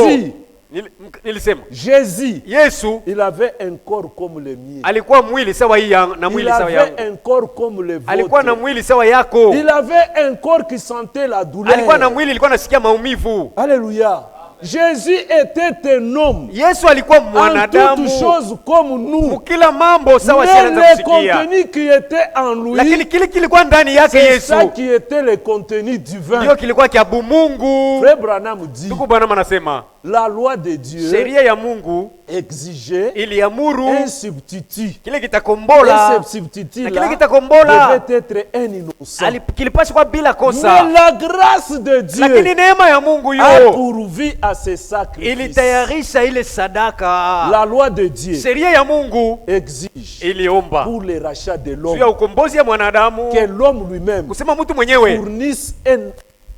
Nilisema
Jésus,
Yesu
il avait un corps comme le mien.
alikuwa mwili sawa hii na
Il
mwili sawa yangu.
avait un corps comme le
Alikuwa na
vôtre.
mwili sawa yako.
Il avait un corps qui sentait la douleur.
Alikuwa na mwili ilikuwa nasikia maumivu.
Alléluia. Jésus était un homme.
Yesu alikuwa
En
mwanadamu.
toutes choses comme nous.
Mkila mambo sawa
Mais
sianza
le
kusikia.
contenu qui était en
Lakini
lui,
kile kilikuwa ndani yake
c'est
Yesu
ça qui était le contenu divin.
ndio kilikuwa kia Mungu.
Frère Branham dit,
Ndugu Bwana anasema
la loi de Dieu
sheria ya Mungu
exigeait
iliamuru
un substitut.
kile
Et
kitakombola.
ce substitut
Na kile
là
kitakombola
devait être un innocent.
kilipaswa kuwa bila
Mais
kosa.
la grâce de
Lakini
Dieu
neema ya Mungu
a
yo
pourvu à ce sacrifice.
ilitayarisha ile sadaka.
La loi de Dieu
Sheria ya Mungu
exige
iliomba
pour le rachat de
juu ya
l'homme
ukombozi ya mwanadamu
que l'homme lui-même
kusema mtu mwenyewe
fournisse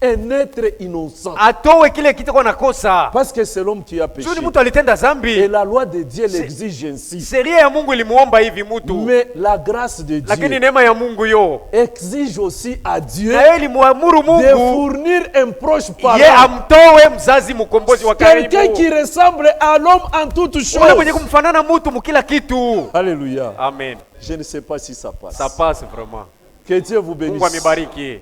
un être innocent.
atowe kile kitakuwa na kosa.
Parce que c'est l'homme qui a péché.
Juu ni mtu alitenda
Et
zambi.
la loi de Dieu l'exige ainsi.
Sheria ya Mungu ilimuomba hivi mtu.
Mais la grâce de
Lakini
Dieu
neema ya Mungu yo
exige aussi à Dieu
na yeye ilimuamuru
de
Mungu
fournir un proche
ye
parent.
amtowe mzazi mkombozi wa
Quelqu'un
karibu.
qui ressemble à l'homme en toutes
Ule mwenye
choses.
kumfanana mtu mkila kitu.
Alléluia.
Amen.
Je ne sais pas si ça passe.
Ça passe vraiment.
Que Dieu vous
Mungu
bénisse.
amebariki.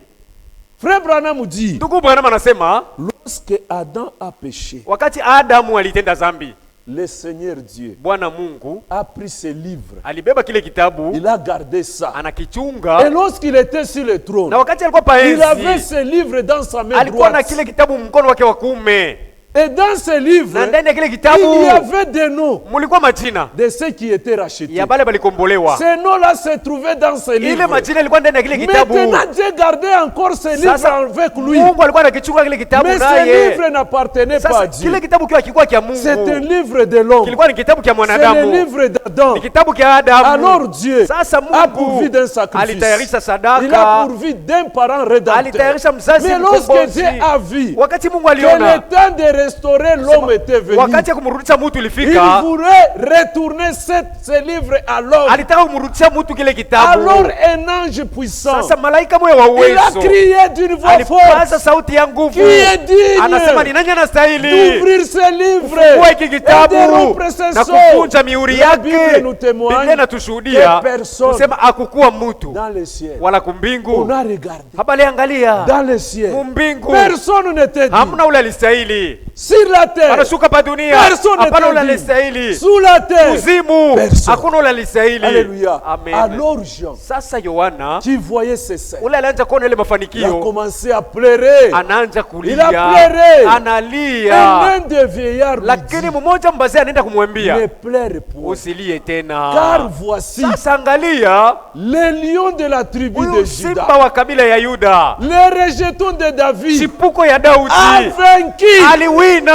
Frère Branham dit,
Ndugu Bwana anasema
lorsque Adam a péché,
wakati Adamu alitenda zambi,
le Seigneur Dieu
Bwana Mungu
a pris ses livres.
alibeba kile kitabu
Il a gardé ça. Et
anakichunga,
lorsqu'il était sur le trône,
na wakati alikuwa
il avait
paenzi
ses livres dans sa main
alikuwa na
droite.
kile kitabu mkono wake wa kuume,
Et dans ces livres,
na ndani ya kile
il
kitabu
y avait des noms
mulikuwa majina
de ceux qui étaient rachetés.
ya bale balikombolewa.
Ces noms-là se trouvaient dans ces
Ile
livres.
majina ilikuwa ndani ya kile kitabu.
Maintenant, Dieu gardait encore ces livres
Sasa
avec lui.
Mungu alikuwa anakichunga kile kitabu
Mais ces
naye.
livres n'appartenaient pas à
Sasa
Dieu.
kile kitabu kiwa kilikuwa kia
C'est un
Mungu,
livre de l'homme.
kilikuwa ni kitabu kia
C'est le
mwanadamu,
livre d'Adam.
ni kitabu kia Adamu.
Alors Dieu
Sasa
a pourvu
Mungu
d'un sacrifice.
alitayarisha
Il a
sadaka,
pourvu d'un parent rédempteur.
alitayarisha mzazi
Mais lorsque
mkombozi.
Dieu a vu
Wakati Mungu
que le
aliona
temps de restaurer l'homme était venu,
wakati ya kumrudisha mtu
il
ilifika,
voulait retourner ce livre à l'homme.
alitaka kumrudisha mtu kile kitabu.
Alors un ange puissant,
Sasa malaika mwe wa
il a
uwezo
crié d'une voix
alipaza
forte,
sauti ya nguvu,
qui est digne
anasema ni nani anastahili
d'ouvrir ce livre
kufungua hiki
et
kitabu
de rompre ses
na
sceaux.
kuvunja mihuri
La
yake.
Bible nous témoigne
Biblia inatushuhudia
que personne
kusema akukuwa mtu
dans le ciel,
wala
on
kumbingu,
a regardé
hapa aliangalia
dans le ciel,
mumbingu,
personne n'était dit.
hamna ule alistahili.
Sur la terre,
Anashuka pa dunia,
personne
hapana ule
n'était dit.
alistahili.
Sous la terre,
Kuzimu,
personne.
hakuna ule alistahili.
Alléluia.
Amen.
Alors Jean,
Sasa Yohana
qui voyait ces scènes,
ule alianza kuona ile
il a
mafanikio,
commencé à pleurer.
anaanza
Il a
kulia,
pleuré. Et
analia,
l'un des vieillards lui
lakini
dit,
mmoja mbazee anaenda kumwambia
ne pleure point,
usilie tena,
car voici
sasa angalia
le lion de la tribu de
huyu
Juda,
simba wa kabila ya Yuda,
le rejeton de David,
chipuko ya Daudi,
a vaincu. Il
aliwina.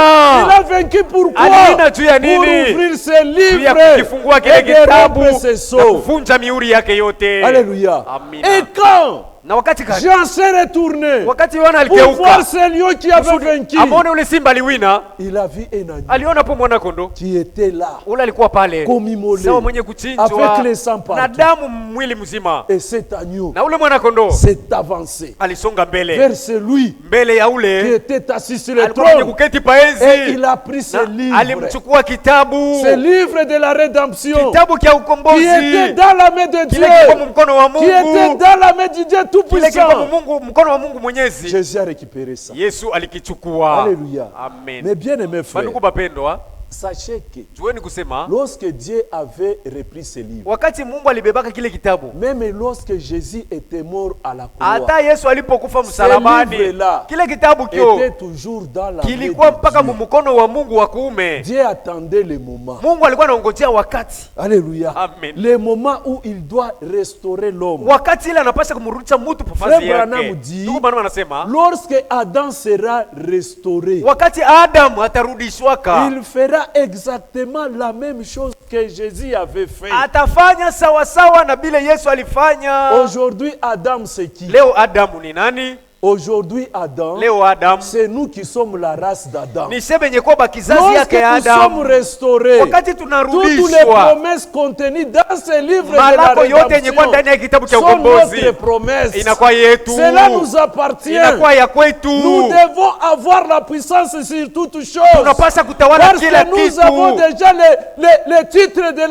a vaincu pourquoi?
Alina juu ya
Pour
nini?
ouvrir ses
Juu ya
livres
kukifungua
et
kile
de
kitabu
rompre ses
na
sceaux.
kuvunja mihuri yake yote.
Alléluia.
Amina.
Et quand
Na wakati gani?
Jean s'est retourné
Wakati Yohana
pour
aligeuka
voir ce lion qui avait vaincu.
amone ule simba aliwina,
Il a vu un agneau
aliona po mwana kondoo
qui était là,
ule alikuwa pale
comme immolé,
sawa mwenye kuchinjwa
avec les sangs
na
partout.
damu mwili mzima.
Et cet agneau
Na ule mwana kondoo
s'est avancé
alisonga mbele
vers celui
mbele ya
qui
ule
était assis sur le
alikuwa mwenye
trône.
kuketi
Et
paenzi,
il a pris ce
na
livre,
alimchukua kitabu,
ce livre de la rédemption,
kitabu kia
qui
ukombozi
était dans la main de
kile kilikuwa
Dieu,
mkono wa
qui était
Mungu,
dans la main du Dieu
kile kilikuwa
Tout-Puissant.
mkono wa Mungu Mwenyezi.
Jésus a récupéré ça.
Yesu alikichukua.
Alléluia.
Amen.
Mes bien-aimés frères,
Bandugu bapendwa,
sachez que
jueni kusema
lorsque Dieu avait repris ce livre,
wakati Mungu alibebaka kile kitabu,
même lorsque Jésus était mort à la croix,
hata Yesu alipokufa msalabani,
livre-là
kile kitabu kio
était toujours dans la main
kilikuwa mpaka
de Dieu.
mkono wa Mungu wa kuume.
Dieu attendait le moment.
Mungu alikuwa anaongojea wakati,
Alléluia.
Amen.
Le moment où il doit restaurer l'homme.
wakati ile anapaswa kumrudisha mtu
Frère
pafazi
Branham
yake.
dit,
Ndugu Branham anasema
lorsque Adam sera restauré,
wakati Adamu atarudishwaka,
il fera exactement la même chose que Jésus avait fait.
atafanya sawa sawa na bile Yesu alifanya.
Aujourd'hui, Adam, c'est qui?
Leo Adamu ni nani?
Aujourd'hui, Adam,
Leo Adamu
c'est nous qui sommes la race d'Adam.
ni sebe yenye kwa kizazi
Lorsque
yake ya
nous sommes
Adamu.
restaurés,
Wakati
toutes les
tunarudishwa,
promesses contenues dans ce livre de la
malako yote yenye kwa
rédemption
ndani ya kitabu cha
sont
ukombozi
notre promesse.
inakuwa yetu,
Cela nous appartient.
inakuwa ya kwetu.
Nous devons avoir la puissance sur toutes choses.
Tunapaswa kutawala
Parce
kila
que nous avons
kitu,
déjà les titres de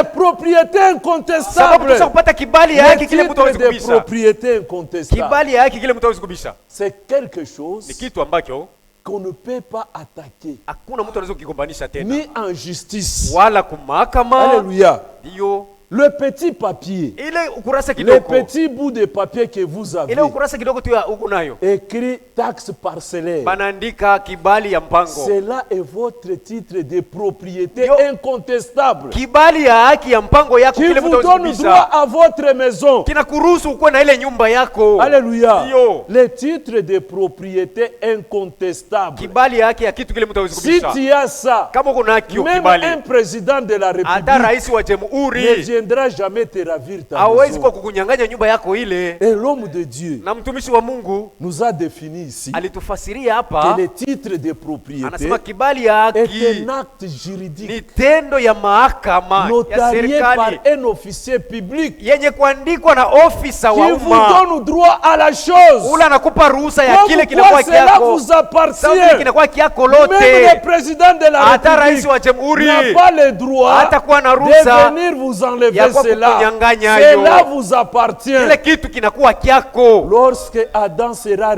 propriété
sababu
incontestables.
tunaweza kupata kibali ya
Les
haki kile mtu
titres
hawezi
de
kubisha.
propriété incontestables.
Kibali ya haki kile mtu hawezi kubisha
C'est quelque chose
ni kitu ambacho
qu'on ne peut pas attaquer,
hakuna mtu anaweza kukigombanisha tena,
ni en justice.
wala kumahakama.
Alléluia.
Ndio
Le petit papier,
ile ukurasa
le
kidogo,
petit bout de papier que vous avez,
ile ukurasa kidogo tu ya uko nayo
écrit taxe parcellaire.
banaandika kibali ya mpango.
Cela est votre titre de propriété
Yo.
incontestable
Kibali ya haki ya mpango yako
qui
kile
vous
mtu hawezi
donne droit
kubisha,
à votre maison.
kinakuruhusu ukuwe na ile nyumba yako.
Alléluia.
Yo.
Les titres de propriété incontestables.
Kibali ya haki ya kitu kile mtu hawezi
Si
kubisha.
tu as ça,
Kama uko nakyo
même
kibali,
un président de la
hata
République
rais wa
ne
jamhuri
viendra jamais te ravir ta
hawezi
maison.
kwa kukunyang'anya nyumba yako ile.
Et l'homme de Dieu
Na mtumishi wa Mungu
nous a défini ici
alitufasiria
que
hapa,
le titre de propriété
anasema kibali ya
est
haki
un acte juridique
ni tendo ya mahakama ya
notarié par
serikali
un officier public
yenye kuandikwa na ofisa wa
qui vous
umma,
donne droit à la chose.
ule anakupa ruhusa ya
Comme
kile
quoi
kinakuwa
cela
kiako,
vous appartient.
sababu kile kinakuwa kiako
Même le
lote.
président de la
Hata rais
République
wa jamhuri
n'a pas le droit
hatakuwa na
de
ruhusa
venir vous enlever
ya kwa
cela.
kukunyang'anya
Cela
hayo.
vous appartient.
Kile kitu kinakuwa kiako.
Lorsque Adam sera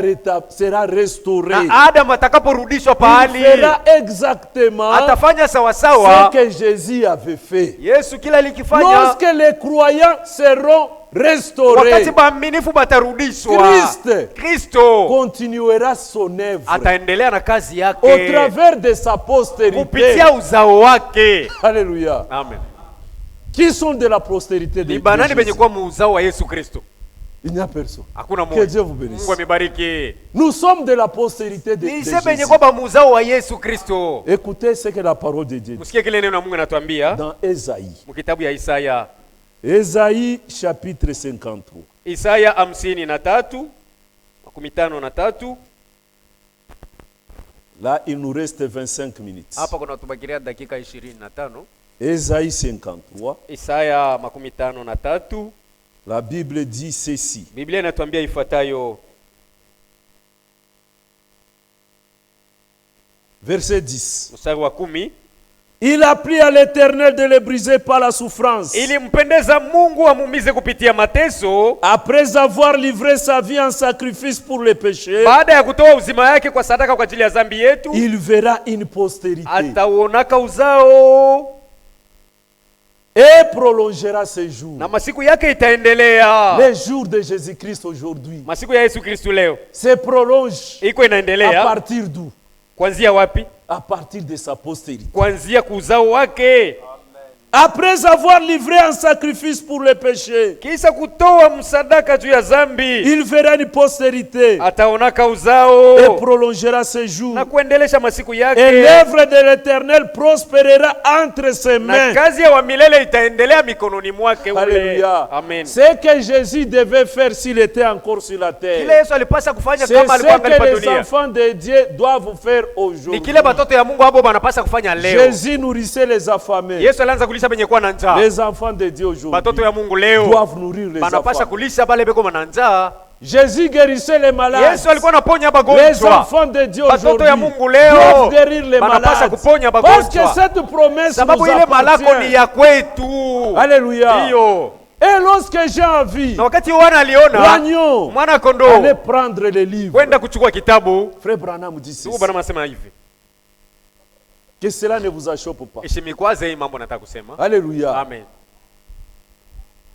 restauré,
Na Adam atakaporudishwa
il
pahali,
fera exactement
atafanya
ce
sawasawa
que Jésus avait fait.
Yesu kila alikifanya.
Lorsque les croyants seront restaurés,
Wakati waaminifu batarudishwa,
Christ
Kristo
continuera son œuvre
ataendelea na kazi
au
yake
travers de sa postérité.
kupitia uzao wake.
Alléluia.
Amen.
Qui sont de la postérité de
Ni banani benye
Jésus?
kuwa muuzao wa Yesu Kristo?
Il n'y a personne.
Hakuna
Que
mmoja.
Dieu vous bénisse.
Mungu amebariki.
Nous sommes de la postérité de
Ni sisi benye
Jésus.
kwamba muuzao wa Yesu Kristo.
Écoutez ce que la parole de Dieu dit
Msikie kile neno la Mungu anatuambia
dans Ésaïe.
mkitabu ya Isaya.
Ésaïe chapitre 53.
Isaya 53:53.
Là, il nous reste 25 minutes.
Hapa kuna tubakiria dakika 25.
Ésaïe 53.
Isaya 53.
La Bible dit ceci.
Biblia inatuambia ifuatayo.
Verset 10.
Mstari wa 10.
Il a pris à l'Éternel de le briser par la souffrance.
Ilimpendeza Mungu amuumize kupitia mateso,
Après avoir livré sa vie en sacrifice pour les péchés,
baada ya kutoa uzima yake kwa sadaka kwa ajili ya dhambi yetu,
il verra une postérité
atauonaka uzao
et prolongera ses jours.
na masiku yake itaendelea.
Les jours de Jésus-Christ aujourd'hui
Masiku ya Yesu Kristo leo
se prolongent
iko
à
inaendelea.
partir d'où?
Kuanzia wapi?
À partir de sa postérité.
Kuanzia kuzao wake.
Après avoir livré un sacrifice pour les péchés,
kisha kutoa msadaka juu ya zambi,
il verra une postérité
ataonaka uzao
et prolongera ses jours.
na kuendelesha masiku yake,
Et l'œuvre de l'Éternel prospérera entre ses mains.
na kazi ya wa milele itaendelea mikononi mwake ule.
Alléluia.
Amen.
Ce que Jésus devait faire s'il était encore sur la
Kile
terre,
Yesu alipasha kufanya
c'est
kama alikuwa
ce
angali
que
pa
les
dunia,
enfants de Dieu doivent faire
ni
aujourd'hui.
kile batoto ya Mungu hapo banapasha kufanya leo.
Jésus nourrissait les affamés.
Yesu alianza kulisha benye kuwa na njaa.
Les enfants de Dieu
Batoto
aujourd'hui
ya Mungu leo
doivent nourrir les
banapasha
affamés.
kulisha bale beko na njaa.
Jésus guérissait les malades.
Yesu alikuwa anaponya
Les
bagonjwa.
enfants de Dieu
Batoto
aujourd'hui
ya Mungu leo
doivent guérir les
banapasha
malades.
kuponya
Parce que
bagonjwa,
cette promesse
sababu
nous
ile malako ni
appartient.
ya kwetu.
Alléluia.
Ndiyo.
Et lorsque Jean vit
Na wakati Yohana aliona
l'agneau
mwana kondoo
aller prendre les livres,
kwenda kuchukua kitabu,
Frère Branham dit ceci,
ndugu bana anasema hivi,
que cela ne vous achoppe pas.
ishimikwaze hii mambo nataka kusema.
Alléluia.
Amen.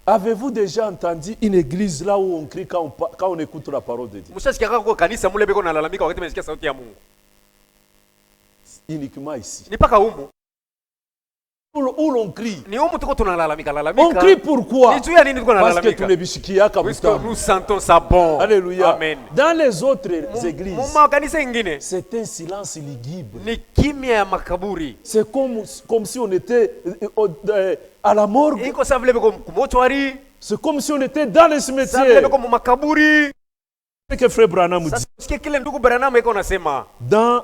Avez-vous déjà entendu une église là où on crie quand on écoute la parole de Dieu?
Mshasikia kwa kanisa mule beko nalalamika wakati mnasikia sauti ya Mungu.
Uniquement ici.
Ni paka humu.
Où l'on crie.
Ni humu tuko tunalalamika.
On crie pourquoi?
Ni juu ya nini tuko
Parce que
nalalamika?
tunebishikiaka
Puisque
butamu.
nous sentons ça bon.
Alléluia.
Amen.
Dans les autres églises,
Muma kanisa ingine
c'est un silence lugubre.
ni kimya ya makaburi.
C'est comme si on était à la morgue.
Iko sawa vile beko kumochwari,
C'est comme si on était dans les
sawa vile
cimetières.
beko makaburi.
C'est ce que Frère Branham dit.
Sasa sikia kile ndugu Branham iko nasema.
Dans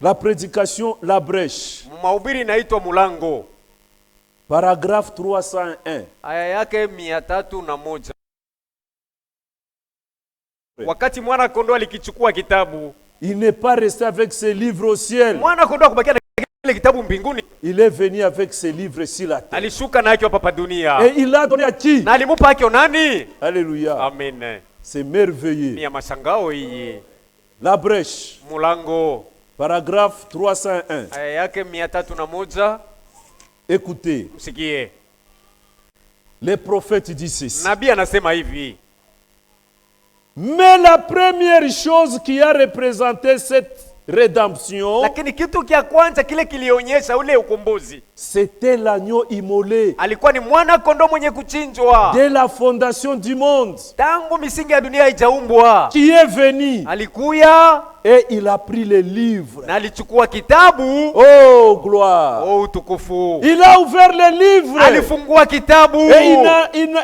la prédication La Brèche,
Mahubiri inaitwa Mulango.
paragraphe 301.
Aya yake 301. Wakati mwana kondoo alikichukua kitabu,
Il n'est pas resté avec ses livres au ciel.
mwana kondoo akubakia na kile kitabu mbinguni,
Il est venu avec ses livres sur la terre.
alishuka na yake hapa dunia.
Et il l'a donné à qui?
Na alimupa yake nani?
Alléluia.
Amen.
C'est
Ni
merveilleux.
ya mashangao hii.
La Brèche,
Mulango.
paragraphe 301.
Aya yake 301.
Écoutez,
Msikie.
les prophètes disent ceci.
Nabii anasema hivi.
Mais la première chose qui a représenté cette rédemption,
Lakini kitu kia kwanza kile kilionyesha ule ukombozi,
c'était l'agneau immolé
alikuwa ni mwana kondoo mwenye kuchinjwa.
dès la fondation du monde,
Tangu misingi ya dunia haijaumbwa,
qui est venu
alikuya
et il a pris les livres.
na alichukua kitabu.
Oh, gloire!
Oh, utukufu.
Il a ouvert les livres
Alifungua kitabu
et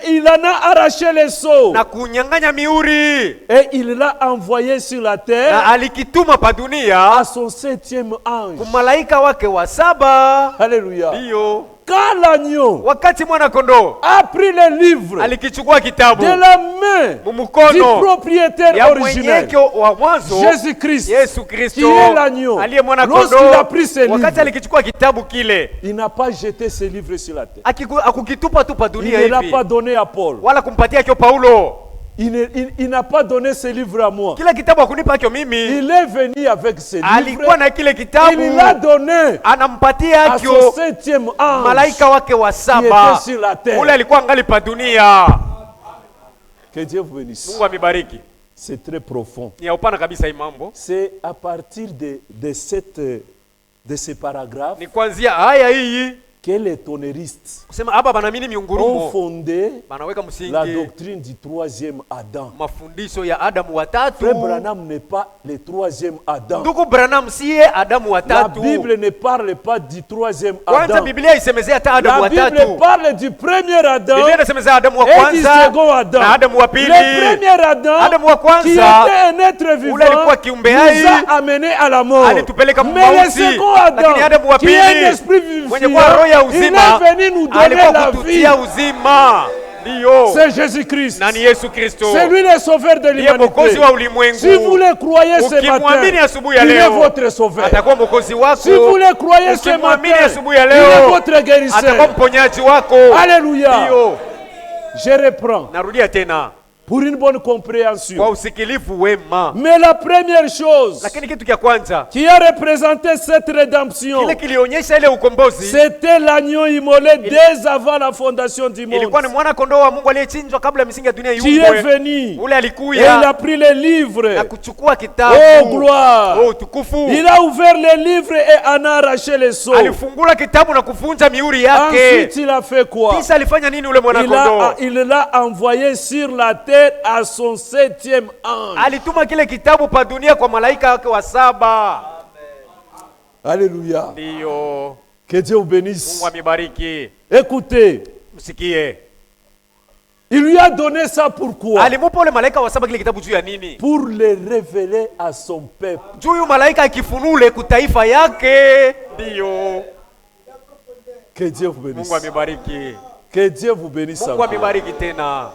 il en a arraché les sceaux
na kunyang'anya mihuri
et il l'a envoyé sur la
na
terre
alikituma pa dunia
à son 7e ange.
kumalaika wake wa 7.
Alléluia.
Ndiyo,
Quand l'agneau
wakati mwana kondoo
a pris les livres
alikichukua kitabu
de la main du
mumukono
propriétaire
ya
originel,
mwenyeke wa mwanzo
Jésus-Christ,
Yesu
qui
Kristo,
est l'agneau,
aliye mwana
lorsqu'il
kondoo,
a pris ses
wakati
livres,
alikichukua kitabu kile
il n'a pas jeté ses livres sur la terre.
akukitupa tu pa
Il
dunia
ne l'a
hivi,
pas donné à Paul.
wala kumpatia kio Paulo.
Il n'a pas donné ses livres à moi.
Kila kitabu akunipa kio mimi,
Il est venu avec ses
alikuwa
livres.
na kile
Il
kitabu
l'a donné
anampatia
à son
kio
7e ange
malaika wake wa
qui était
7
sur la terre.
ule alikuwa angali pa dunia.
Que Dieu vous bénisse.
Mungu amibariki.
C'est très profond.
Ni ya upana kabisa hii mambo.
C'est à partir de ces paragraphes
Ni kuanzia aya hii
que les tonnéristes
kusema hapa banamini
ont
miungurumo,
fondé
banaweka
la
msingi
doctrine du 3e Adam.
mafundisho ya Adamu wa tatu.
Frère Branham n'est pas le 3e Adam.
Ndugu Branham siye Adamu wa
La
tatu.
Bible ne parle pas du 3e
Kwanza
Adam.
Biblia isemezea hata Adamu
La
wa
Bible
tatu.
parle du premier Adam
Biblia inasemezea Adamu wa
et du
kwanza
second Adam.
na Adamu wa pili.
Le premier Adam,
Adamu wa
qui
kwanza
était un être vivant,
ule alikuwa kiumbe hai,
nous a amené à la mort.
alitupeleka
Mais le
mauti.
second Adam,
Lakini Adamu wa
qui est
pili,
un esprit vivifiant,
mwenye kuwa roho ya
il
uzima,
est venu nous donner
alikuwa
la vie.
kututia uzima. Ndiyo,
C'est Jésus-Christ.
na ni Yesu Kristo,
C'est lui le sauveur de
ndiye mwokozi wa
l'humanité.
ulimwengu.
Si vous le croyez ce
Ukimwamini
matin,
asubuhi ya
il est
leo,
votre sauveur.
atakuwa mwokozi wako.
Si vous le croyez ce
Ukimwamini
matin,
asubuhi ya
il est
leo,
votre
atakuwa
guérisseur.
mponyaji wako.
Alléluia.
Ndiyo,
Je reprends.
narudia tena.
pour une bonne compréhension.
Kwa usikilivu wema.
Mais la première chose
Lakini kitu kia kwanza
qui a représenté cette rédemption,
kile kilionyesha ile ukombozi,
c'était l'agneau immolé dès avant la fondation du monde.
ilikuwa ni mwana kondoo wa Mungu aliyechinjwa kabla misingi ya dunia
Qui est
iumbwe.
venu
Ule
et
alikuya
il a pris les livres.
na kuchukua kitabu.
Oh gloire!
Oh tukufu.
Il a ouvert les livres et en a arraché les sceaux.
Alifungula kitabu na kuvunja mihuri yake.
Ensuite il a fait quoi?
Kisha alifanya nini ule mwana kondoo?
Il l'a envoyé sur la terre à son 7e ange.
Alituma kile kitabu pa dunia kwa malaika wake wa 7.
Alléluia.
Ndio.
Que Dieu vous bénisse.
Mungu amibariki.
Écoutez,
Msikie.
il lui a donné ça pourquoi?
Alimupa ule malaika wa 7 kile kitabu juu ya nini?
Pour le révéler à son peuple.
Juu yu malaika akifunule kutaifa yake. Ndio.
Que Dieu vous bénisse.
Mungu amibariki.
Que Dieu vous bénisse.
Mungu amibariki tena.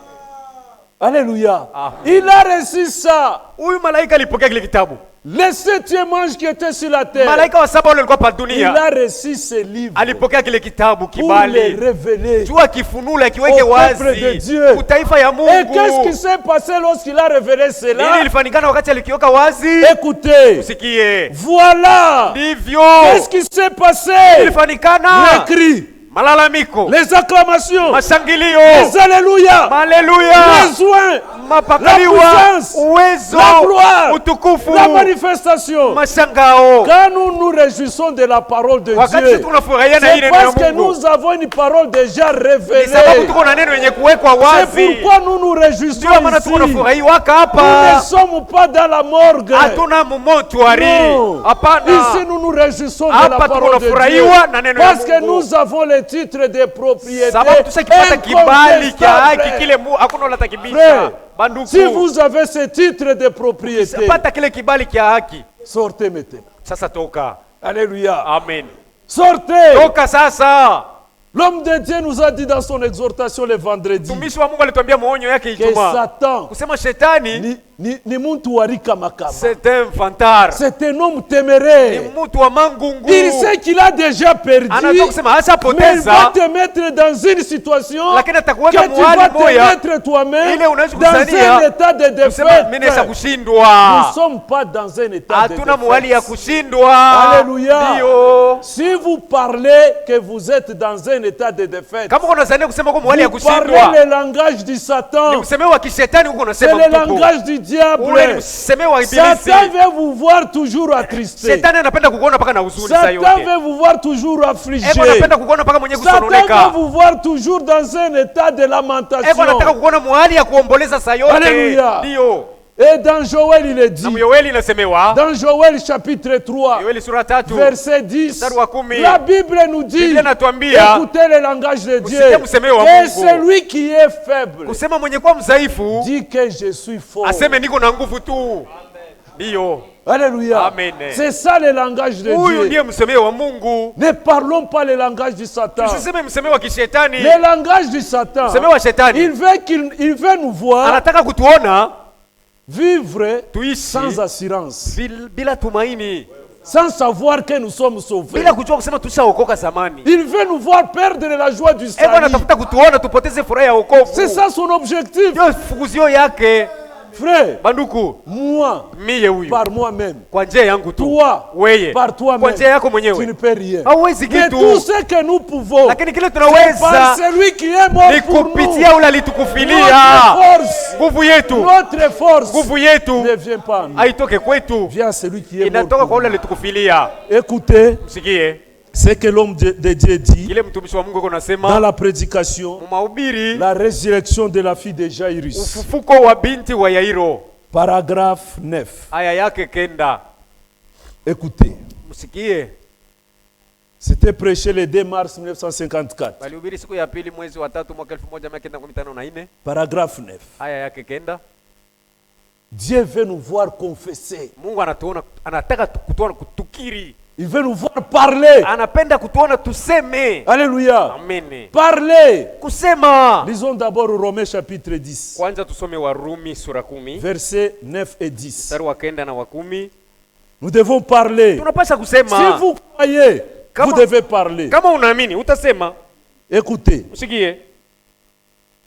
Alléluia.
Ah.
Il a reçu ça.
Huyu malaika alipokea kile kitabu.
Le 7e ange qui était sur la terre,
Malaika wa 7 ule alikuwa pa
il
dunia.
a reçu ce livre
Alipokea kile kitabu
pour le
kibali.
révéler.
Juu akifunula akiweke
Au peuple de
wazi
Dieu.
kutaifa ya Mungu.
Et qu'est-ce qui s'est passé lorsqu'il a révélé
Nini
cela?
ilifanyikana wakati alikiweka wazi?
Écoutez,
Usikie.
voilà.
Ndivyo.
Qu'est-ce qui s'est passé?
Ilifanyikana.
Les cris,
Malalamiko.
les acclamations,
Mashangilio.
les alléluia,
Haleluya.
les soins,
Mapakaliwa.
La puissance.
Uwezo.
la gloire,
Utukufu.
la manifestation.
Mashangao.
Quand nous nous réjouissons de la parole de
Wakati
Dieu,
tunafurahia na
c'est
ile
parce
neno ya
que
Mungu.
nous avons une parole déjà
Ni sababu
révélée.
tuko na neno yenye kuwekwa
C'est
wazi.
pourquoi nous nous réjouissons
Ndio maana
ici.
tuko nafurahiwa
Nous ne
hapa.
sommes pas dans la morgue.
Hatuna mumotuari.
Non.
Hapana.
Ici nous nous réjouissons de la
Hapa
parole de Dieu.
tunafurahiwa na neno ya
Parce que
Mungu.
nous avons le titre de propriété
Sababu tushakipata kibali kia haki
incontestable.
kile hakuna wala takibisha.
Frère,
Banduku.
si vous avez ce titre de propriété,
pata kile kibali kia haki.
sortez maintenant.
Sasa toka.
Alléluia.
Amen.
Sortez.
Toka sasa.
L'homme de Dieu nous a dit dans son exhortation le vendredi
Tumishi wa Mungu alituambia maonyo yake
que
Ijumaa.
Satan
Kusema shetani
ni muntu warika makama.
c'est un fantard.
C'est un homme
Ni
téméraire.
mtu wa mangungu.
Il sait qu'il a déjà perdu,
Anataka kusema
mais il va
hashapoteza.
te mettre dans une situation
Lakini
que
atakuweka
tu vas
muhali
te
moya
mettre toi-même
ile unaweza
dans
kusania.
un état de
Kusema mimi naweza
défaite.
kushindwa.
Nous ne sommes pas dans un état de
Hatuna muhali ya
défaite.
kushindwa.
Alléluia.
Ndio.
Si vous parlez que vous êtes dans un état de défaite,
Kama kuna zania kusema kwa muhali ya
vous parlez
kushindwa.
le langage du
Ni
Satan,
msemeo wa kishetani huko
c'est
unasema
le
mtupu.
langage du
Ule ni
diable.
msemeo wa ibilisi.
Satan veut vous voir toujours attristé.
Shetani anapenda kukuona paka na huzuni saa
Satan
yote.
veut vous voir toujours affligé.
Eko anapenda kukuona paka mwenye
Satan veut
kusononeka.
vous voir toujours dans un état de
Eko anataka
lamentation.
kukuona muhali ya kuomboleza saa yote.
Alléluia.
Ndio.
Et dans Joël, il est
Na
dit,
Yoeli inasemewa.
dans Joël chapitre 3,
Yoeli sura 3
verset 10,
mstari wa 10.
la Bible nous dit,
Biblia inatuambia
écoutez le langage de Dieu,
usikie msemeo wa
que
Mungu.
celui qui est faible
kusema mwenye kuwa mdhaifu
dit que je suis fort.
aseme niko na nguvu tu. Ndio.
Alléluia.
Amen.
C'est ça le langage de
Huyu
Dieu.
ndiye msemeo wa Mungu.
Ne parlons pas le langage du Satan.
Tusiseme msemeo wa kishetani.
Le langage du Satan,
Msemeo wa shetani
il veut nous voir
anataka kutuona
vivre
tuishi
sans assurance,
bila tumaini,
sans savoir que nous sommes sauvés.
bila kujua kusema tushaokoka zamani.
Il veut nous voir perdre la joie du
Eko
salut.
anatafuta kutuona tupoteze furaha ya wokovu.
C'est ça son objectif.
Ndio fukuzio yake.
Frère,
Banduku,
moi,
mie huyu
par moi-même,
kwa njia yangu tu,
toi,
weye
par toi-même,
kwa njia yako
tu
mwenyewe
ne peux rien.
hauwezi
Mais
kitu,
tout ce que nous pouvons,
lakini kile
c'est par
tunaweza
celui qui est mort
ni
pour nous.
kupitia ule alitukufilia.
Notre force,
Nguvu yetu,
notre force
nguvu yetu
ne vient pas en nous.
haitoke kwetu,
Vient celui qui est mort
inatoka
pour
kwa ule
nous.
alitukufilia.
Écoutez
Msikie
ce que l'homme de Dieu dit
kile mtumishi wa Mungu
dans
anasema
la prédication,
mahubiri,
la résurrection de la fille de Jairus.
ufufuko wa binti wa Yairo,
Paragraphe 9.
aya yake 9.
Écoutez,
Msikie,
c'était prêché le 2 mars 1954.
walihubiri siku ya pili mwezi wa 3 mwaka 1954.
Paragraphe 9.
Aya yake 9.
Dieu veut nous voir confesser.
Mungu anatuona, anataka kutuona kutukiri,
Il veut nous voir parler.
anapenda kutuona tuseme.
Alléluia.
Amen.
Parler.
Kusema.
Lisons d'abord Romains chapitre 10.
Kwanza tusome Warumi sura 10
Versets 9 et 10.
mstari wa 9 na wa 10.
Nous devons parler.
Tunapasha kusema.
Si vous croyez,
Kama-
vous devez parler.
Kama unaamini utasema.
Écoutez.
Usikie.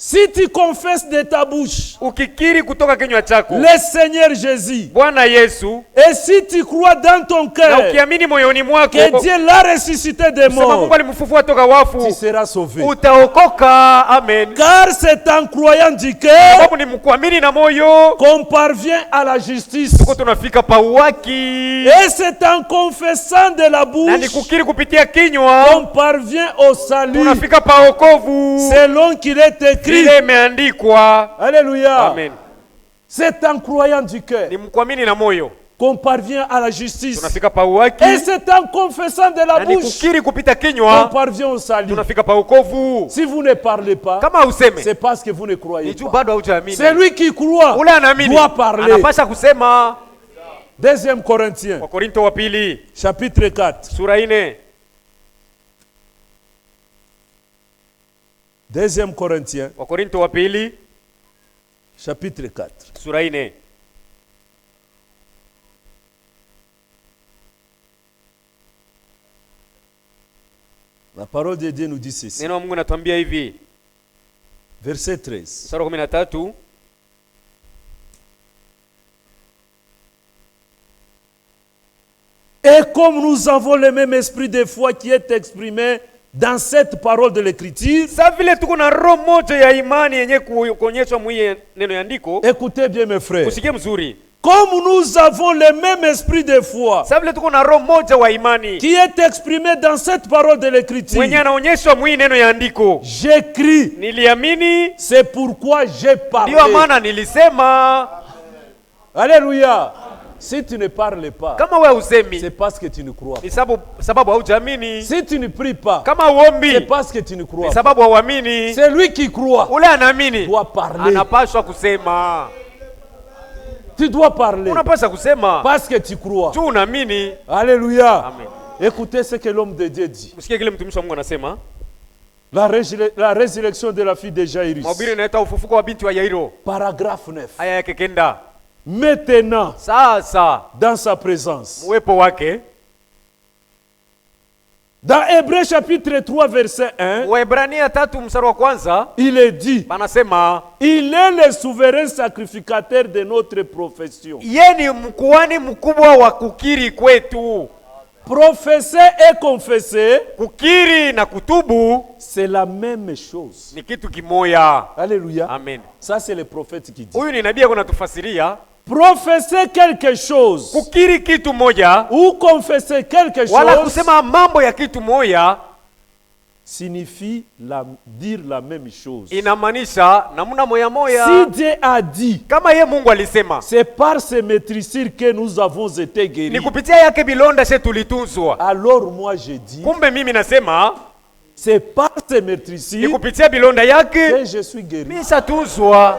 Si tu confesses de ta bouche
ukikiri kutoka kinywa chako
le Seigneur Jésus,
Bwana Yesu,
et si tu crois dans ton
na
cœur
ukiamini moyoni mwako
que Dieu l'a ressuscité des
kusema
morts,
Mungu alimfufua toka wafu,
tu seras sauvé.
utaokoka. Amen.
Car c'est en croyant du cœur
Sababu ni mkuamini na moyo
qu'on parvient à la justice.
tuko tunafika pa uwaki,
Et c'est en confessant de la
na ni
bouche
kukiri kupitia kinywa
qu'on parvient au salut,
tunafika pa wokovu,
selon qu'il est écrit.
vile imeandikwa.
Alléluia.
Amen.
C'est en croyant du cœur
Ni mkuamini na moyo
qu'on parvient à la justice.
tunafika pa uwaki,
Et c'est en confessant de la
na ni
bouche
kukiri kupita
qu'on
kinywa
parvient au salut.
tunafika pa wokovu.
Si vous ne parlez pas,
Kama useme
c'est parce que vous ne croyez
ni juu
pas.
bado haujaamini.
Celui qui croit
Ule anaamini
doit parler.
anapasha kusema.
2 Corinthiens,
Wakorinto wa pili
chapitre 4.
sura 4.
2 Corinthiens,
Wakorinto wa pili
chapitre 4.
sura 4.
La parole de Dieu nous dit ceci.
Neno la Mungu natuambia hivi,
Verset 13.
sura 13.
Et comme nous avons le même esprit de foi qui est exprimé dans cette parole de l'écriture,
Sa vile tuko na roho moja ya imani yenye kuonyeshwa mwiye neno ya andiko.
écoutez bien mes frères.
Usikie mzuri.
Comme nous avons le même esprit de foi
Sa vile tuko na roho moja wa imani
qui est exprimé dans cette parole de l'écriture,
mwenye anaonyeshwa mwiye neno ya andiko.
j'écris,
Niliamini,
c'est pourquoi j'ai parlé.
ndio maana nilisema.
Alléluia. Si tu ne parles pas,
Kama wewe usemi
c'est parce que tu ne crois pas.
ni sababu haujaamini.
Si tu ne pries pas,
Kama
c'est
uombi
parce que tu ne crois
ni
pas.
sababu hauamini.
C'est lui qui croit.
Ule anaamini
Doit parler.
anapaswa kusema.
Tu dois parler
Unapaswa kusema
parce que tu crois.
tu unaamini.
Alléluia.
Amen.
Écoutez ce que l'homme de Dieu dit.
Msikie kile mtumishi wa Mungu anasema.
La résurrection de la fille de Jairus.
Mahubiri inaitwa ufufuko wa binti wa Yairo.
Paragraphe 9.
Aya yake kenda.
Maintenant,
Sasa
dans sa présence.
uwepo wake.
Dans Hébreux chapitre 3 verset 1,
Waebrania 3 mstari wa kwanza
il est dit,
panasema
il est le souverain sacrificateur de notre profession.
yeye ni mkuhani mkubwa wa kukiri kwetu.
Professer et confesser,
Kukiri na kutubu
c'est la même chose.
ni kitu kimoya.
Alléluia.
Amen.
Ça, c'est le prophète qui dit.
Huyu ni nabii kuna tufasiria
Professer quelque chose
kukiri kitu moja
ou confesser quelque
wala
chose
kusema mambo ya kitu moja
signifie dire la même chose.
inamaanisha namna moya moya.
Si Dieu a dit,
Kama ye Mungu alisema,
c'est par ces maîtrisures que nous avons été
ni
guéris.
kupitia yake bilonda she tulitunzwa.
Alors moi je dis,
Kumbe mimi nasema
c'est par ces
ni
maîtrisures
kupitia bilonda yake
que je suis guéri.
mimi shatunzwa.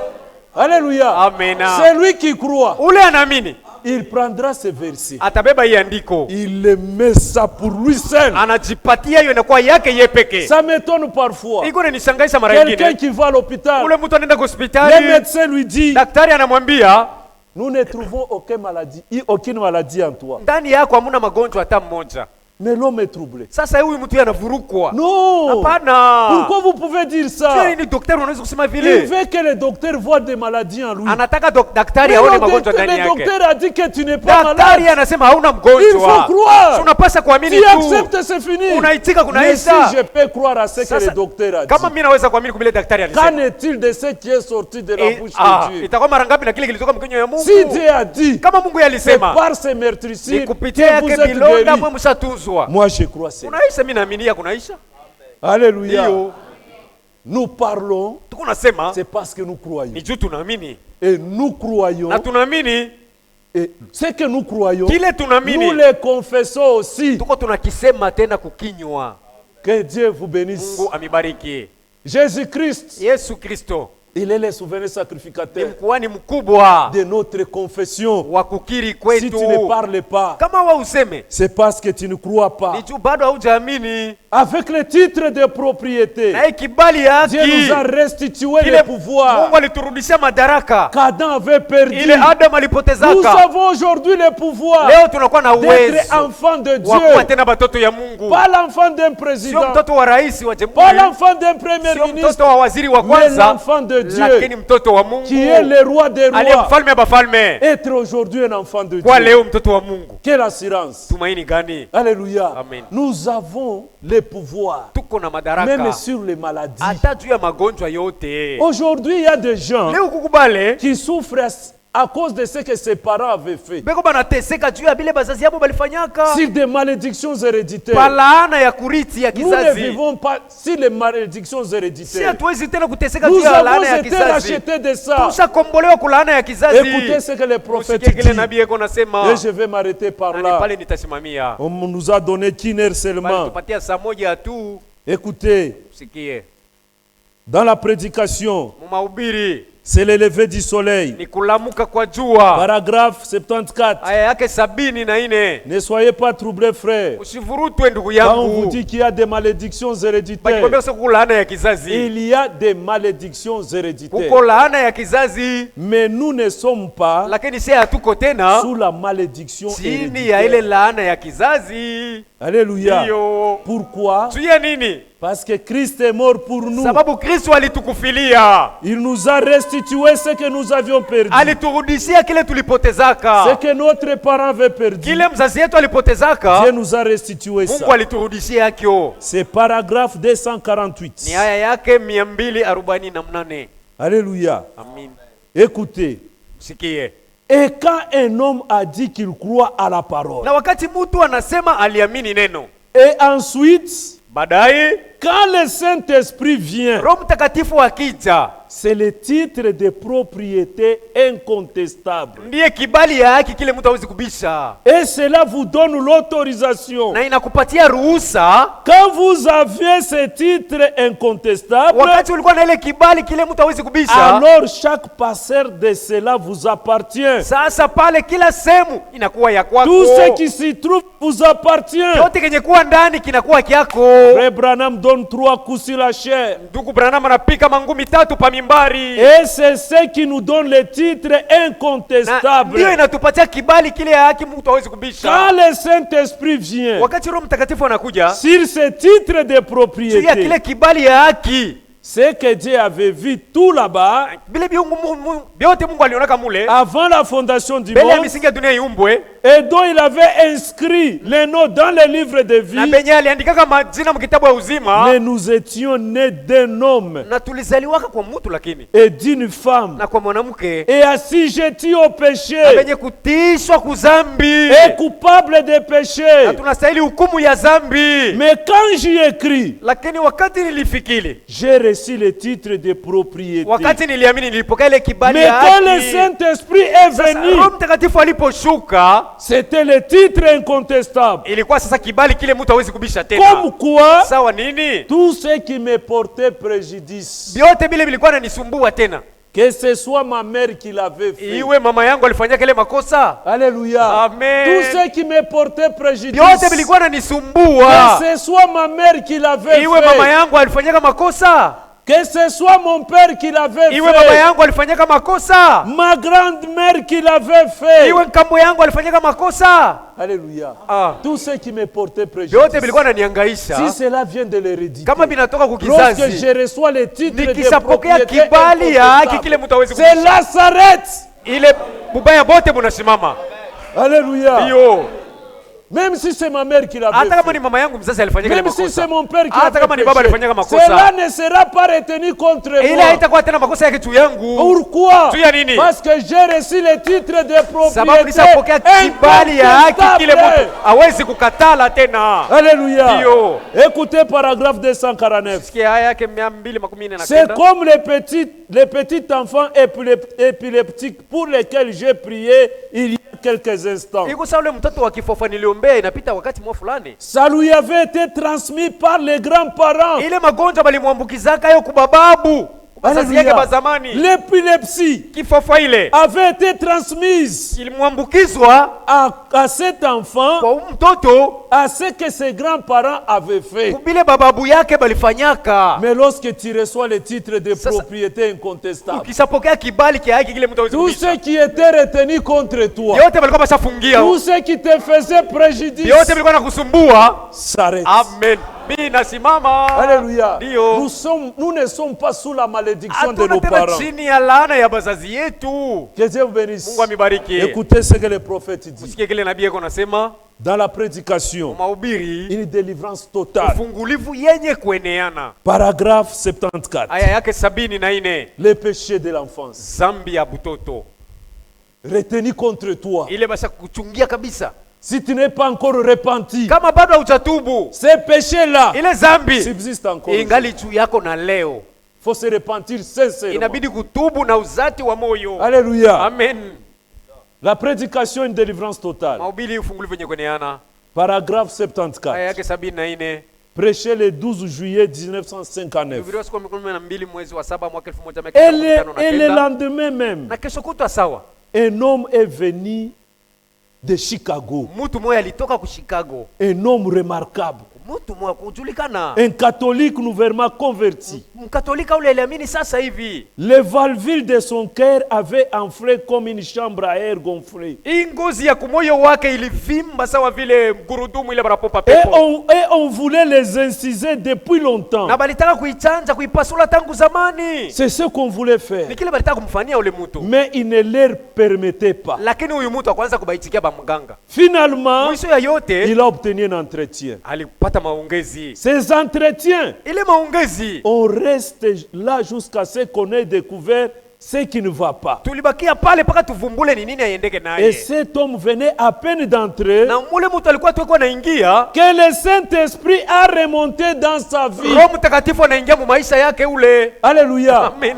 Alléluia.
Amena.
Celui qui croit,
Ule anaamini
il prendra ce verset.
atabeba hii andiko,
Il le met ça pour lui seul.
anajipatia hiyo inakuwa yake ye peke.
Ça m'étonne parfois.
Iko nishangaisha mara
Quelqu'un
nyingine,
qui va à l'hôpital,
ule mtu anaenda
le
hospitali,
médecin lui dit,
daktari anamwambia
nous ne trouvons aucune maladie en toi.
ndani yako hamuna magonjwa hata mmoja.
Mais l'homme est troublé.
Sasa huyu mtu anavurukwa.
Non.
Hapana.
Pourquoi vous pouvez dire ça?
Sio ni daktari unaweza kusema
Il
vile.
veut que le docteur voit des maladies en lui.
Anataka daktari
Mais
aone
le
magonjwa ndani
docteur, le
yake.
docteur a dit que tu n'es pas
Daktari
malade.
anasema hauna
Il faut
mgonjwa.
croire.
Unapaswa kuamini
Tu
tu.
acceptes, c'est fini.
Unaitika
Mais si
kunaisha.
je peux croire à ce que
Sasa,
le docteur a
kama
dit,
mimi naweza kuamini kubile daktari
qu'en
alisema.
est-il de ce qui est sorti de la bouche de Dieu?
Itakuwa mara ngapi na kile kilitoka mkinywa ya Mungu?
Si Dieu a dit,
Kama Mungu
c'est
alisema,
par ces
ni
meurtrissures
kupitia
que vous
yake
êtes
bilonda
guéris.
mwe mshatunzwa.
Moi je crois c'est.
Unaisha, mimi naaminia kunaisha.
Alléluia.
Ndio.
Nous parlons,
Tuko nasema
c'est parce que nous croyons.
ni juu tunaamini.
Et nous croyons.
Na tunaamini
Et ce que nous croyons,
kile
nous
tunaamini.
le confessons aussi.
Tuko tunakisema tena kukinywa.
Que Dieu vous bénisse.
Mungu amibariki.
Jésus-Christ,
Yesu Kristo
il est le souverain
ni
sacrificateur
mkuhani mkubwa
de notre confession.
wa kukiri
Si
kwetu.
tu ne parles pas,
Kama wewe useme
c'est parce que tu ne crois
ni
pas.
juu bado haujaamini.
Avec le titre de propriété,
Na kibali ya
Dieu nous a
haki.
restitué
Kile
le pouvoir
Mungu aliturudishia madaraka.
qu'Adam avait perdu.
Ile Adam
Nous
alipotezaka.
avons aujourd'hui le pouvoir
Leo tunakuwa na
d'être
uwezo
enfants de
wa
Dieu.
kuwa tena batoto ya Mungu.
Pas l'enfant d'un
Sio
président,
mtoto wa rais wa
pas
jamhuri.
l'enfant d'un premier
Sio
ministre,
mtoto wa waziri wa
mais
kwanza.
l'enfant de Dieu,
Lakini mtoto wa Mungu.
qui est le roi des
Aliye
rois.
mfalme wa bafalme.
Être aujourd'hui un enfant de
Kwa
Dieu.
leo mtoto wa Mungu.
Quelle assurance.
Tumaini gani?
Alléluia.
Amen.
Nous avons le pouvoir,
Tuko na
même
madaraka.
sur les maladies.
Hata juu ya magonjwa yote.
Aujourd'hui, il y a des gens
Leo kukubale.
qui souffrent à cause de ce que ses parents avaient fait.
Beko banateseka juu ya bile bazazi yabo balifanyaka.
Sur des malédictions héréditaires.
Kwa laana ya kurithi ya
Nous ne
kizazi.
vivons pas sur les malédictions
Si
héréditaires.
hatuwezi tena kuteseka juu
Nous
ya
avons
laana ya
été
kizazi.
rachetés de ça.
Tushakombolewa kwa laana ya kizazi.
Écoutez ce que le prophète
Usikie kile
dit.
nabii yako nasema.
Et je vais m'arrêter par
Na ni
là.
pale nitasimamia.
On nous a donné qu'une heure
Bali
seulement.
tupatia saa moja tu.
Écoutez,
Usikie.
dans la prédication,
Mu mahubiri
c'est le lever du soleil.
ni kulamuka kwa jua.
Paragraphe 74.
Aya yake 74.
Ne soyez pas troublés, frères.
Usivurutwe ndugu
Quand on vous
yangu.
dit qu'il y a des malédictions héréditaires,
Bakikwambia sio laana ya kizazi.
il y a des malédictions héréditaires.
Kuko laana ya kizazi,
Mais nous ne sommes pas
lakini sisi hatuko tena
sous la malédiction
chini ya ile
héréditaire.
laana ya kizazi.
Alléluia.
Ndiyo.
Pourquoi?
Juu ya nini?
Parce que Christ est mort pour nous.
Sababu Kristo alitukufilia.
Il nous a restitué ce que nous avions perdu.
Aliturudishia kile
Ce
tulipotezaka.
que notre parent avait perdu.
Kile mzazi yetu alipotezaka,
Dieu nous a restitué ça.
Mungu aliturudishia kyo.
C'est paragraphe 248.
Ni aya yake 248.
Alléluia.
Amin.
Écoutez.
Sikie.
Et quand un homme a dit qu'il croit à la parole,
Na wakati mtu anasema aliamini neno,
et ensuite,
baadaye
quand le Saint-Esprit vient,
Roho Mtakatifu akija,
c'est le titre de propriété incontestable.
ndiye kibali ya haki kile mtu hawezi kubisha.
Et cela vous donne l'autorisation.
Na inakupatia ruhusa.
Quand vous aviez ce titre incontestable,
Wakati ulikuwa na ile kibali kile mtu hawezi kubisha,
alors chaque passeur de cela vous appartient.
sasa pale kila sehemu inakuwa ya kwako.
Tout ce qui s'y trouve vous appartient.
Yote kenye kuwa ndani kinakuwa kyako.
Frère Branham donne 3 coups sur la chair.
Ndugu Branham anapika mangumi 3 pa mimbari.
Et c'est ce qui nous donne le titre
Na
incontestable.
ndio inatupatia kibali kile ya haki mtu hawezi kubisha.
Quand le Saint-Esprit vient
Wakati Roho Mtakatifu anakuja,
sur ce titre de
juu ya
propriété,
kile kibali ya haki,
ce que Dieu avait vu tout là-bas,
vile vyote Mungu alionaka mule
avant la fondation du
mbele ya
monde,
misingi ya dunia iumbwe,
et dont il avait inscrit les noms dans le livre de
na
vie,
penye aliandikaka majina mkitabu ya uzima.
mais nous étions nés d'un homme
Na tulizaliwaka kwa mtu lakini
et d'une femme,
na kwa mwanamke,
et assujettis au
na
péché,
penye kutishwa kuzambi,
et coupable de
na
péché.
tunastahili hukumu ya zambi.
Mais quand j'y écris,
Lakini wakati nilifikiri,
j'ai reçu le titre de propriété.
wakati niliamini, nilipokea ile kibali
Mais
ya
quand le
haki.
Saint-Esprit est
Sasa
venu,
Roho Mtakatifu aliposhuka,
c'était le titre incontestable.
ilikuwa sasa kibali kile mtu hawezi kubisha
Comme
tena.
quoi,
Sawa nini?
tout ce qui me portait préjudice,
Vyote vile vilikuwa nanisumbua tena.
que ce soit ma mère qui l'avait fait.
Iwe mama yangu alifanya kile makosa,
Alléluia.
Amen.
Tout ce qui me portait préjudice,
vyote vilikuwa nanisumbua.
que ce soit ma mère qui l'avait
Iwe mama
fait,
yangu alifanyaka makosa,
que ce soit mon père qui l'avait
iwe baba
fait,
yangu alifanyaka makosa,
ma grande-mère qui l'avait fait.
iwe nkambo yangu alifanyaka makosa.
Alléluia.
Ah,
Tout ce qui me portait
vyote
préjudice,
vilikuwa nanihangaisha.
si cela vient de l'hérédité,
Kama vinatoka
lorsque
kukizazi,
je reçois le titre de
nikisapokea
propriété
kibali ya haki kile
incontestable,
mtu hawezi
c'est
kubisha,
là s'arrête.
ile bubaya bote munasimama.
Alléluia.
Hiyo
Même si c'est ma mère qui l'avait
hata kama
fait,
ni mama yangu mzazi alifanyaka ile
même si
makosa,
c'est mon père qui
hata kama
l'avait
ni baba
péché,
alifanyaka makosa,
cela ne sera pas retenu contre
ile
moi.
haitakuwa tena makosa yake juu yangu.
Pourquoi?
Juu ya nini?
Parce que j'ai reçu le titre de
Sababu
propriété
nisapokea kibali ya haki kile mtu
incontestable.
hawezi kukatala tena.
Alléluia.
Ndiyo.
Écoutez paragraphe 249.
Sikia haya yake 249.
C'est comme les petits enfants épileptiques pour lesquels j'ai prié il y a quelques instants.
Iko sawa ule mtoto wa kifafa niliombea inapita wakati mwa fulani.
Ça lui avait été transmis par les grands-parents.
Ile magonjwa balimwambukizaka yo kubababu. wazazi yake wa zamani.
L'épilepsie
Kifafa ile
avait été transmise
ilimwambukizwa
à cet enfant
kwa mtoto
à ce que ses grands-parents avaient fait.
kubile bababu yake balifanyaka.
Mais lorsque tu reçois le titre de propriété incontestable,
Ukisapokea kibali kia haki kile mtu hawezi
tout
kubisha.
ce qui était retenu contre toi,
Yote walikuwa bashafungia.
tout ce qui te faisait préjudice,
Yote vilikuwa nakusumbua.
s'arrête.
Amen. Mimi nasimama.
Alléluia.
Ndio.
Nous ne sommes pas sous la malédiction de
Hatuna
nos
tena
parents.
chini ya laana ya bazazi yetu.
Que Dieu vous bénisse.
Mungu amibariki.
Écoutez ce que le prophète dit.
Usikie kile nabii yako nasema
Dans la prédication,
mahubiri,
une délivrance totale.
ufungulivu yenye kueneana.
Paragraphe 74.
Aya yake 74.
Les péchés de l'enfance.
Zambi ya butoto.
Retenu contre toi.
Ile basha kuchungia kabisa.
Si tu n'es pas encore repenti,
Kama bado hujatubu,
ces péchés-là
ile zambi
subsistent encore.
ingali juu yako na leo.
Il faut se repentir sincèrement.
Inabidi kutubu na uzati wa moyo.
Alléluia.
Amen.
La prédication, une délivrance totale.
Mahubiri ufungulivu yenye kueneana.
Paragraphe 74.
Aya yake 74.
Prêché le 12 juillet 1959.
Hubiriwa siku ya 12 mwezi wa 7 mwaka
Et le
1959.
lendemain même,
Na kesho kutwa sawa.
un homme est venu de Chicago.
Mtu mmoja alitoka ku Chicago.
Un homme remarquable.
Mtu mmoja kujulikana.
Un catholique nouvellement converti.
Mkatolika ule aliamini sasa hivi.
Les valvules de son cœur avaient enflé comme une chambre à air gonflée.
Hii ngozi ya kumoyo wake ilivimba sawa vile gurudumu ile barapopa
Et
pepo.
on voulait les inciser depuis longtemps.
Na balitaka kuichanja kuipasula tangu zamani.
C'est ce qu'on voulait faire.
Ni kile balitaka kumfanyia ule mtu.
Mais il ne leur permettait pas.
Lakini huyu mtu akaanza kubaitikia ba mganga.
Finalement,
Mwisho ya yote
il a obtenu un entretien.
alipata maongezi.
Ces entretiens,
Ile maongezi
on reste là jusqu'à ce qu'on ait découvert ce qui ne va pas.
tulibakia pale paka tuvumbule ni nini aiendeke
Et
naye.
cet homme venait à peine d'entrer
Na ule mtu alikuwa tu naingia,
que le Saint-Esprit a remonté dans sa vie.
Roho Mtakatifu anaingia mu maisha yake ule.
Alléluia.
Amen.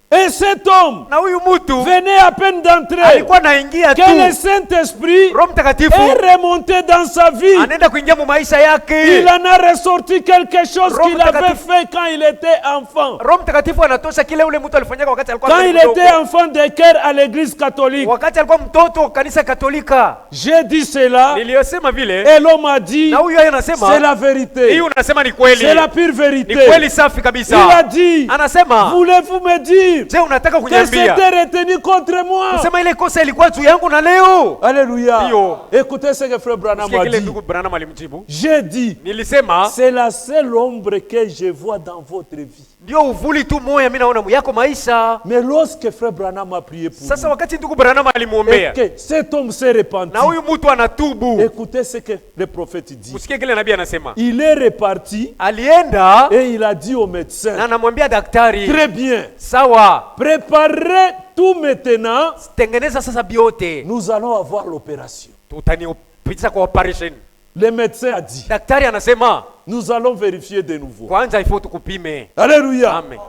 Et cet homme
Na huyu mtu
venait à peine d'entrer
alikuwa naingia tu,
que le Saint-Esprit
Roho Mtakatifu
est remonté dans sa vie.
anaenda kuingia mu maisha yake.
Il en a ressorti quelque chose
Roho
qu'il avait
Mtakatifu.
fait quand il était enfant.
Roho Mtakatifu anatosha kile ule mtu alifanyaka wakati alikuwa
Quand il
mdogo.
était enfant de cœur à l'église catholique.
Wakati alikuwa mtoto wa kanisa Katolika.
J'ai dit cela
Niliyosema vile,
et l'homme a dit
na huyu yeye
c'est
anasema
la vérité.
hii unasema ni kweli.
C'est la pure
Ni
vérité.
kweli safi
Il
kabisa.
a dit,
Anasema,
voulez-vous me dire
je unataka
que
kuniambia
c'était retenu contre moi?
kusema ile kosa ilikuwa juu yangu na leo?
Alléluia.
Ndio.
Écoutez ce que frère Branham
Sikia
a
kile
dit.
ndugu Branham alimjibu.
J'ai dit,
Nilisema
c'est la seule ombre que je vois dans votre vie.
ndio uvuli tu moya mimi naona yako maisha.
Mais lorsque frère Branham a prié pour
Sasa
lui,
wakati ndugu Branham
et
alimuombea
que cet homme s'est repenti,
na huyu mtu anatubu,
écoutez ce que le prophète dit.
usikie kile nabii anasema.
Il est reparti
Alienda
et il a dit au
na
médecin,
anamwambia daktari,
très bien,
sawa,
préparez tout maintenant,
tengeneza sasa biote,
nous allons avoir l'opération.
tutanipitisha kwa operation.
Le médecin a dit,
Daktari anasema
nous allons vérifier de nouveau.
kwanza ifo tukupime.
Alléluia.
Amen.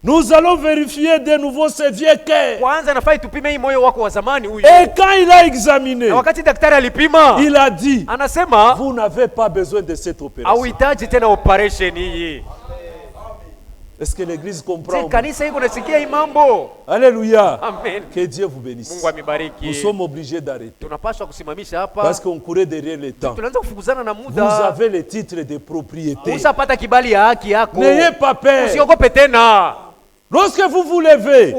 Nous allons vérifier de nouveau ce vieux cœur.
Kwanza nafai tupime hii moyo wako wa zamani huyu.
Et quand il a examiné,
Na wakati daktari alipima,
il a dit,
anasema
vous n'avez pas besoin de cette opération.
hauhitaji tena operation hii.
Est-ce que l'église comprend?
Je kanisa iko nasikia hii mambo.
Alléluia.
Amen.
Que Dieu vous bénisse.
Mungu amibariki.
Nous sommes obligés d'arrêter
Tunapaswa kusimamisha hapa.
parce qu'on courait derrière le temps.
Tunaanza kufukuzana na
Vous
muda.
avez le titre de propriété.
Usapata kibali ya haki yako.
N'ayez pas peur.
Usiogope tena.
Lorsque vous vous levez,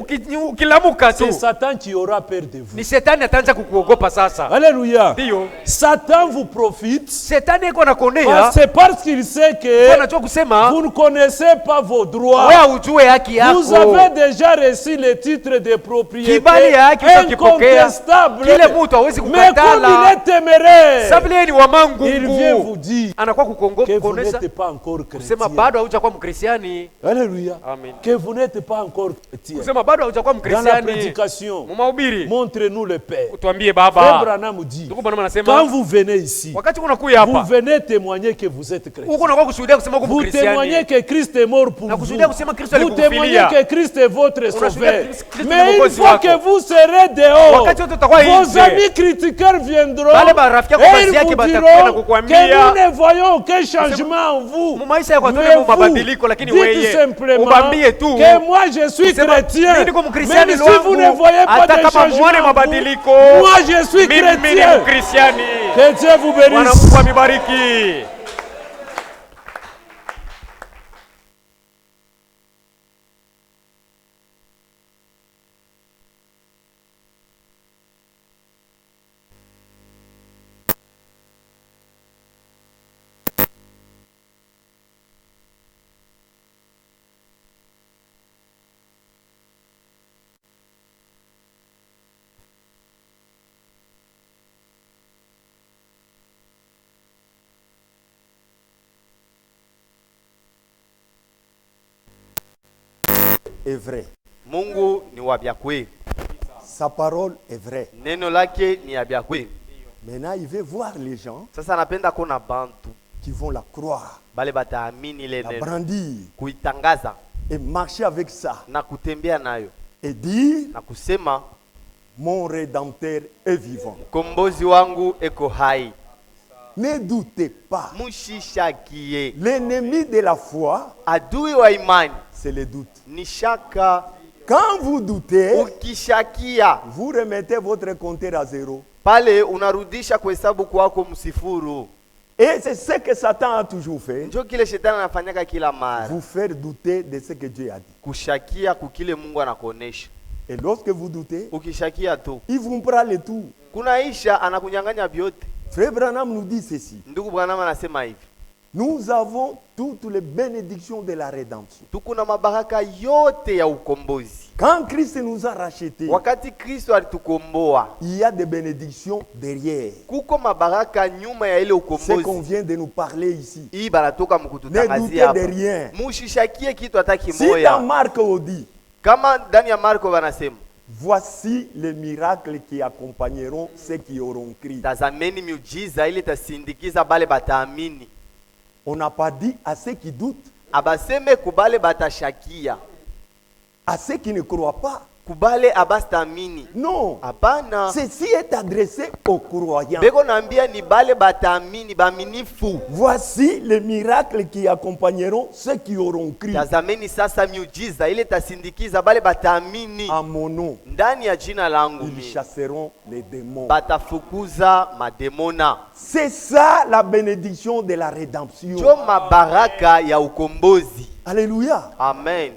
Ukilamuka
c'est
tu,
Satan qui aura peur de vous.
ni shetani ataanza kukuogopa sasa.
Alléluia.
Ndio.
Satan vous profite
Shetani iko nakonea.
c'est parce qu'il sait que
Anajua kusema
vous ne connaissez pas vos droits.
wewe ujue haki yako.
Vous avez déjà reçu le titre de propriété
Kibali ya haki utakipokea.
incontestable.
Kile mtu hawezi
Mais comme
kukatala.
il est téméraire,
Sabile ni wa mangu.
il vient vous dire
Anakuwa
que vous
kukongoza
n'êtes pas encore
kusema
chrétien.
bado haujakuwa mkristiani.
Alléluia.
Amen.
Que vous n'êtes pas encore chrétien.
Kusema bado haujakuwa
Dans la
mkristiani.
prédication,
Mu mahubiri
montrez-nous le Père.
utuambie
Frère
baba.
Branham dit,
Ndugu Branham
quand
anasema
vous venez ici,
wakati unakuja
vous
hapa
venez témoigner que vous êtes chrétien.
huko unakuwa kushuhudia kusema uko
Vous témoignez
mkristiani.
que Christ est mort pour
Na
vous.
kushuhudia kusema Kristo
Vous témoignez
alikufilia.
que Christ est votre
Unashuhudia
sauveur.
Kristo ni
Mais une
mwokozi
fois
wako.
que vous serez dehors,
Wakati wote utakuwa
vos
nje.
amis critiqueurs viendront
Wale marafiki yako
et
basi
ils
yake
vous
batakuwa
diront
na
que
kukuambia.
nous ne voyons aucun changement en vous.
Mu maisha yako
Mais
hatuna
vous,
mabadiliko lakini
dites
wewe
simplement
ubambie tu
que moi je suis chrétien.
Mimi niko mkristiani
Même si vous ne voyez pas
hata
de
kama
changement,
muone mabadiliko,
moi je suis
mimi ni
chrétien.
mkristiani.
Que Dieu vous
Bwana
bénisse.
Mungu amibariki.
Est vrai.
Mungu ni wa vya kweli.
Sa parole est vraie.
Neno lake ni ya vya kweli.
Maintenant, il veut voir les gens
Sasa napenda kuna bantu
qui vont la croire,
bale bataamini ile
la
neno,
brandir
kuitangaza
et marcher avec ça
na kutembea nayo
et dire
na kusema
mon Rédempteur est vivant.
mkombozi wangu eko hai.
Ne doutez pas.
Mushishakie.
L'ennemi de la foi,
Adui wa imani
c'est le doute.
ni shaka.
Quand vous doutez,
Ukishakia
vous remettez votre compteur à zéro.
pale unarudisha kuhesabu kwako msifuru.
Et c'est ce que Satan a toujours fait.
Njo kile shetani anafanyaka kila mara,
Vous faire douter de ce que Dieu a dit.
kushakia kukile Mungu anakuonesha.
Et lorsque vous doutez,
Ukishakia tu
il vous prend le tout.
kunaisha, anakunyang'anya vyote.
Frère Branham nous dit ceci.
Ndugu Branham anasema hivi,
Nous avons toutes les bénédictions de la rédemption.
tuko na mabaraka yote ya ukombozi.
Quand Christ nous a rachetés,
Wakati Kristo alitukomboa,
il y a des bénédictions derrière.
kuko mabaraka nyuma ya ile
Ce qu'on
ukombozi.
vient de nous parler ici.
Hii banatoka
Ne
mkututangazia
doutez
hapa.
de rien.
Mushishakie kitu hata
Si dans
kimoya.
Marc on dit,
Kama ndani ya Marko wanasema,
voici les miracles qui accompagneront ceux qui auront crié.
tazameni miujiza ile tasindikiza bale bataamini.
On n'a pas dit à ceux qui doutent,
Abaseme kubale batashakia,
à ceux qui ne croient pas.
kubale abastamini.
Non.
Hapana.
Ceci est adressé aux croyants.
Beko naambia ni bale bataamini, baminifu.
Voici les miracles qui accompagneront ceux qui auront crié.
Tazameni sasa miujiza ile tasindikiza bale bataamini.
À mon nom,
Ndani ya jina langu
ils
mimi
chasseront les démons.
batafukuza mademona.
C'est ça la bénédiction de la rédemption.
Jo mabaraka ya ukombozi.
Alléluia.
Amen.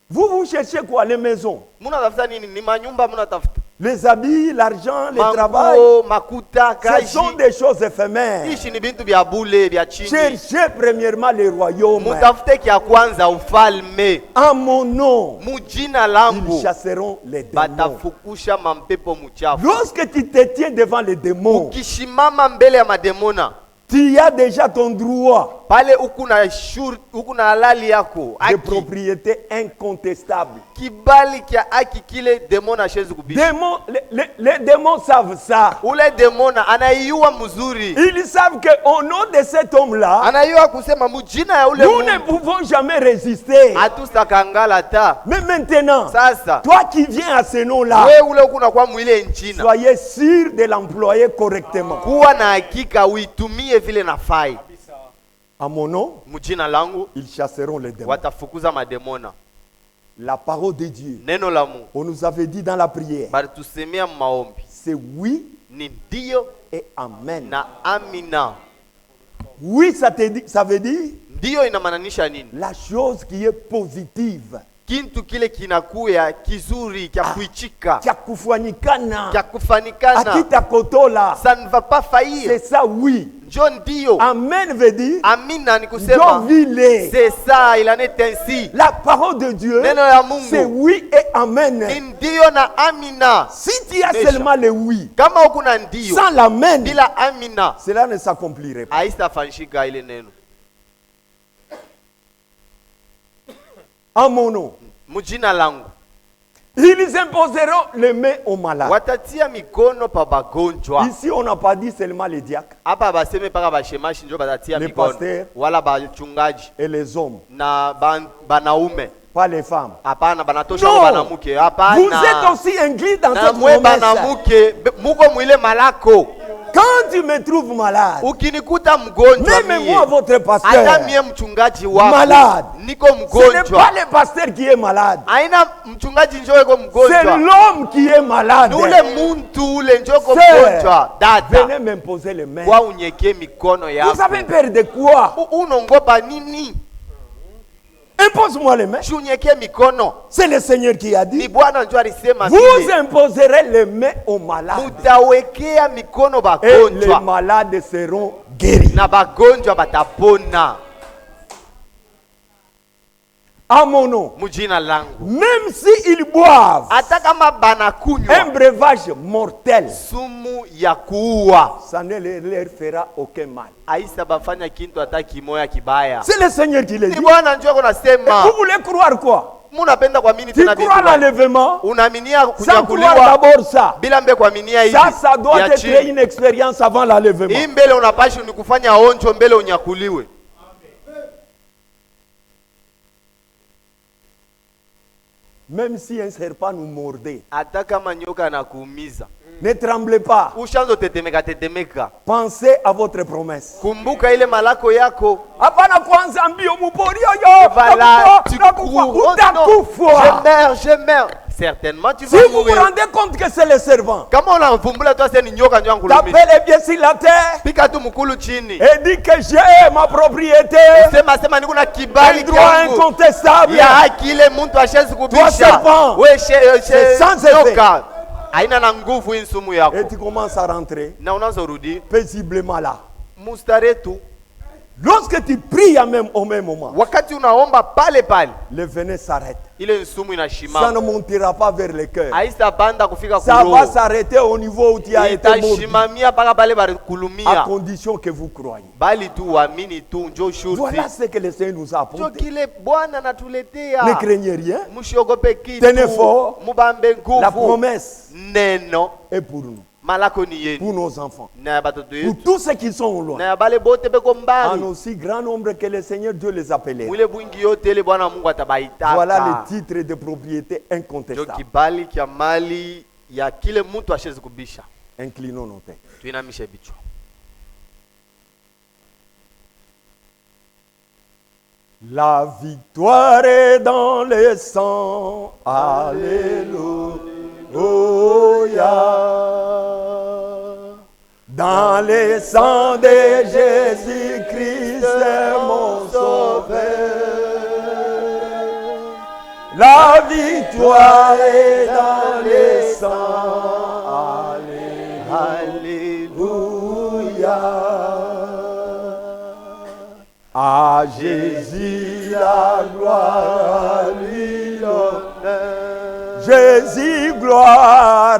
Vous cherchez quoi? Les maisons,
Muna tafuta nini? Ni manyumba muna tafuta.
les habits, l'argent, le travail.
Manguo, makuta,
Ce
kaji.
sont des choses éphémères.
Ishi ni bintu vya bule vya chini.
Cherchez premièrement le royaume.
Mutafute kia kwanza ufalme.
En mon nom,
Mujina
ils
langu
chasseront les démons.
batafukusha mampepo muchafu.
Lorsque tu te tiens devant les démons,
Ukishimama mbele ya mademona,
tu as déjà ton droit
pale uku na halali yako,
de
haki.
propriété incontestable.
Kibali kia haki kile demona hashezi kubisha.
Démons, les démons savent ça.
Ule demona anaiua mzuri.
Ils savent qu'au nom de cet homme-là,
Anaiua kusema mujina ya ule
nous ne
Mungu.
pouvons jamais résister.
Hatustakangala ta.
Mais maintenant,
Sasa
toi qui viens à ce nom-là,
we ule uku nakuwa mwile nchina,
soyez sûr de l'employer correctement.
kuwa na hakika uitumie vile nafai.
À mon nom,
Mujina langu
ils chasseront les démons.
watafukuza mademona.
La parole de Dieu,
Neno la Mungu
on nous avait dit dans la prière,
bali tusemea maombi
c'est oui
ni ndio
et amen.
na amina.
Oui, ça veut dire
Ndio inamaanisha nini?
la chose qui est positive,
Kintu kile kinakuya kizuri kya kuichika,
kia kufanyikana,
kya kufanikana,
akitakotola.
ça ne va pas faillir.
C'est ça, oui.
Njo ndio.
Amen veut dire,
Amina ni
Njo
kusema
vile.
c'est ça, il en est ainsi.
La parole de Dieu,
Neno la Mungu
c'est oui et amen.
ni ndio na amina.
Si tu as
Déjà.
seulement le oui,
Kama ukuna ndio
sans l'amen,
bila amina,
cela ne s'accomplirait pas.
haistafanyika ile neno.
En mon nom,
Mujina langu
ils imposeront les mains aux malades.
watatia mikono pa bagonjwa.
Ici, on n'a pas dit seulement les diacres
Hapa baseme paka bashemashi njo batatia
Les
mikono,
pasteurs.
wala bachungaji
et les hommes,
na banaume.
pas les femmes.
Hapana, banatosha
Non.
kwa banamuke.
Vous
Hapana,
êtes aussi inclus dans
na
cette
mwe
promesse.
banamuke muko mwile malako.
Quand tu me trouves malade,
ukinikuta mgonjwa
même
mie,
moi, votre
hata
pasteur,
mie mchungaji wako
malade,
niko
ce n'est
mgonjwa,
pas le pasteur qui est malade,
haina mchungaji njoo iko
c'est
mgonjwa,
l'homme qui est malade.
ni ule muntu ule njoo iko
Sœur,
mgonjwa. Dada,
venez m'imposer les mains.
kwa unyekee mikono
Vous
yako.
avez peur de quoi?
Unaogopa nini?
Impose-moi les mains.
Shunyekee mikono.
C'est le Seigneur qui a
Ni
dit.
Bwana njoo alisema
Vous
vile.
imposerez les mains aux malades.
Mutawekea mikono
Et les
bagonjwa
malades seront guéris.
na bagonjwa batapona
À mon nom.
mujina langu.
Même s'ils boivent
Hata kama
un
banakunywa
breuvage mortel,
sumu ya kuua,
ça ne leur fera aucun mal.
aisa bafanya kintu hata kimoya kibaya.
C'est le Seigneur qui le
Ni
dit.
Bwana njoo
Et
nasema.
vous voulez croire quoi?
Munapenda kuamini
Tu
tena
crois à
vitu gani?
l'enlèvement?
Unaaminia
Sans croire
kunyakuliwa
d'abord ça.
bila mbe kuaminia hivi.
Ça doit
ya
être
chini.
une expérience avant l'enlèvement.
Hii mbele unapasha ni kufanya onjo mbele unyakuliwe.
Même si un serpent nous mordait,
Hata kama nyoka anakuumiza,
ne tremblez pas.
ushanzo tetemeka.
Pensez à votre promesse.
Kumbuka ile malako yako.
Hapana kwanza mbio mupori yo.
Voilà, tu
Utakufa,
cours. Oh non,
utakufa.
je meurs. Certainement tu
Si
vas
vous vous
mourir.
rendez compte que c'est le serpent,
Kama unavumbula toi c'est ni nyoka ndio angulumini.
tapez bien sur la terre
Pika tu mkulu chini.
et dit que j'ai ma propriété,
Sema niko na
un
kibali
droit
kyangu.
incontestable.
Ya haki ile mtu ashezi
Toi,
kubisha.
serpent,
We
c'est sans effet.
nyoka. Haina na nguvu hii sumu yako.
Et tu commences à rentrer
Na unazorudi
paisiblement là.
mustare tu.
Lorsque tu pries même au même moment,
Wakati unaomba pale
le venin s'arrête.
ile sumu
Ça
inashimama.
ne montera pas vers le cœur.
Haisa banda kufika
Ça va
kuroho.
s'arrêter au niveau où tu as été mordu.
Itashimamia mpaka pale
À
balikulumia.
condition que vous croyez.
Bali tu uamini tu njoo shurti.
Voilà ce que le Seigneur nous a
Njoo
apporté.
kile Bwana anatuletea.
Ne craignez rien.
Msiogope kitu.
Tenez fort.
Mubambe
La
nguvu.
promesse
Neno
est pour nous,
malako ni yenu.
pour nos enfants,
Na ya batoto
pour
yetu.
tous ceux qui sont au
Na
loin,
ya bale bote beko
en
mbali.
aussi grand nombre que le Seigneur Dieu les appelait.
Mwile bwingi yote ile Bwana Mungu atabaitaka.
Voilà le titre de propriété
Ndio
incontestable.
kibali kia mali ya kile mtu ashezi kubisha.
Inclinons nos têtes.
Tuinamishe vichwa.
La victoire est dans le sang. Alléluia. Dans le sang de Jésus-Christ, mon sauveur. La victoire est dans le sang. Alléluia. À Jésus la gloire, à lui l'honneur. Jésus gloire,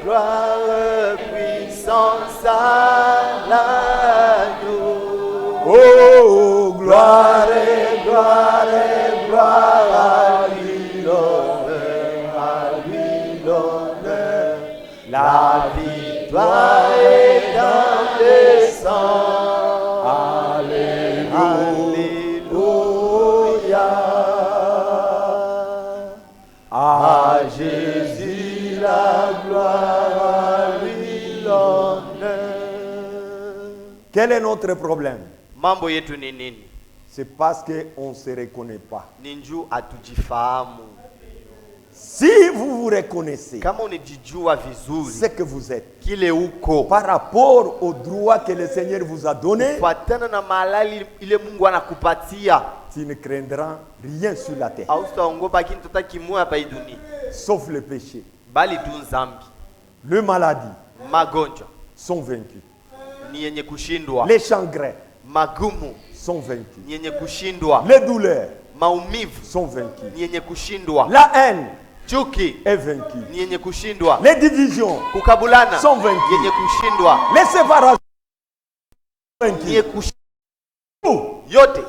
Gloire, puissance à l'agneau.
oh gloire, gloire, gloire à lui l'honneur, à lui l'honneur. La victoire est dans le sang. Alléluia. À Jésus la gloire, à lui l'honneur. Quel est notre problème?
Mambo yetu ni nini?
C'est parce qu'on ne se reconnaît pas.
Ni njuu hatujifahamu.
Si vous vous reconnaissez
Kama unijijua vizuri
ce que vous êtes
kile uko
par rapport au droit que le Seigneur vous a donné,
fatana na malali ile Mungu anakupatia,
tu ne craindras rien sur la terre,
hautaogopa kitu hata kimoja hapa hii dunia,
sauf le péché.
bali tu dhambi.
Les maladies
Magonjwa
sont vaincues.
ni yenye kushindwa,
Les chagrins
magumu
sont vaincus.
ni yenye kushindwa,
Les douleurs
maumivu
sont vaincues.
ni yenye kushindwa,
La haine
chuki
est vaincue.
ni yenye kushindwa,
Les divisions
kukabulana
sont vaincues.
yenye kushindwa,
Les séparations sont
ni yenye
vaincues.
kushindwa,
Tout
yote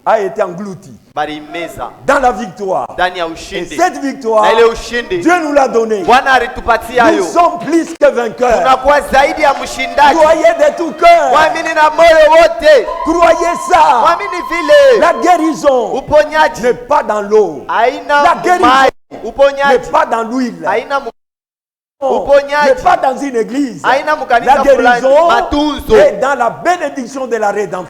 a été englouti
bali meza
dans la victoire.
ndani ya
Et
ushindi.
cette victoire,
Na ile ushindi
Dieu nous l'a donnée.
Bwana alitupatia
Nous
yo,
sommes plus que vainqueurs.
tunakuwa zaidi ya mshindaji.
Croyez de tout cœur.
Mwamini na moyo wote,
Croyez ça.
mwamini vile.
La guérison
Uponyaji
n'est pas dans l'eau,
haina
La guérison
maji,
n'est
uponyaji
pas dans l'huile.
haina
n'est pas dans une église.
Haina
La
mkanisa
guérison
fulani, matunzo.
est dans la bénédiction de la rédemption.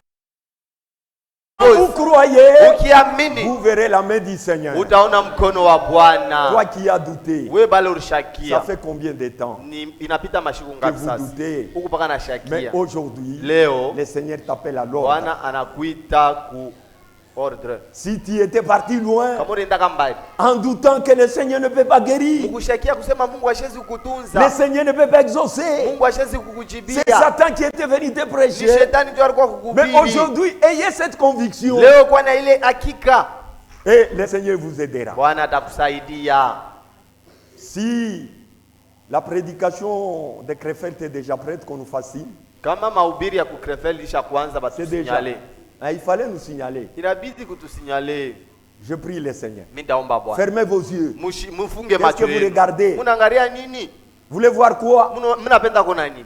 Vous croyez,
Ukiamini
vous verrez la main du Seigneur.
utaona mkono wa Bwana.
Toi qui as douté,
Wewe bale
ça
ulishakia.
fait combien de temps
Inapita mashiku
que
ngapi
vous
sasa?
doutez?
Huku paka na
Mais
shakia.
aujourd'hui,
Leo
le Seigneur t'appelle à l'ordre.
Bwana anakuita ku ordre.
Si tu étais parti loin,
Kama unaenda mbali,
en doutant que le Seigneur ne peut pas guérir,
ukushakia kusema Mungu hashezi
le
kukutunza,
Seigneur ne peut pas exaucer,
Mungu hashezi
c'est
kukujibia,
Satan qui était venu te
ni
prêcher.
shetani ndio alikuwa
Mais
kukuhubiri.
aujourd'hui, ayez cette conviction
Leo kwa na ile hakika,
et le Seigneur vous aidera.
Bwana atakusaidia.
Si la prédication de Krefeld est déjà prête qu'on nous fasse signe,
Kama mahubiri ya kukrefel lisha kwanza
c'est déjà.
batusinyale,
Il fallait nous signaler.
inabidi kutusinyale.
Je prie le Seigneur.
Mimi ndaomba Bwana,
Fermez vos yeux.
mfunge
Qu'est-ce
macho
que vous
yenu.
regardez?
Munaangalia nini?
Vous voulez voir quoi?
Mnapenda kuona nini?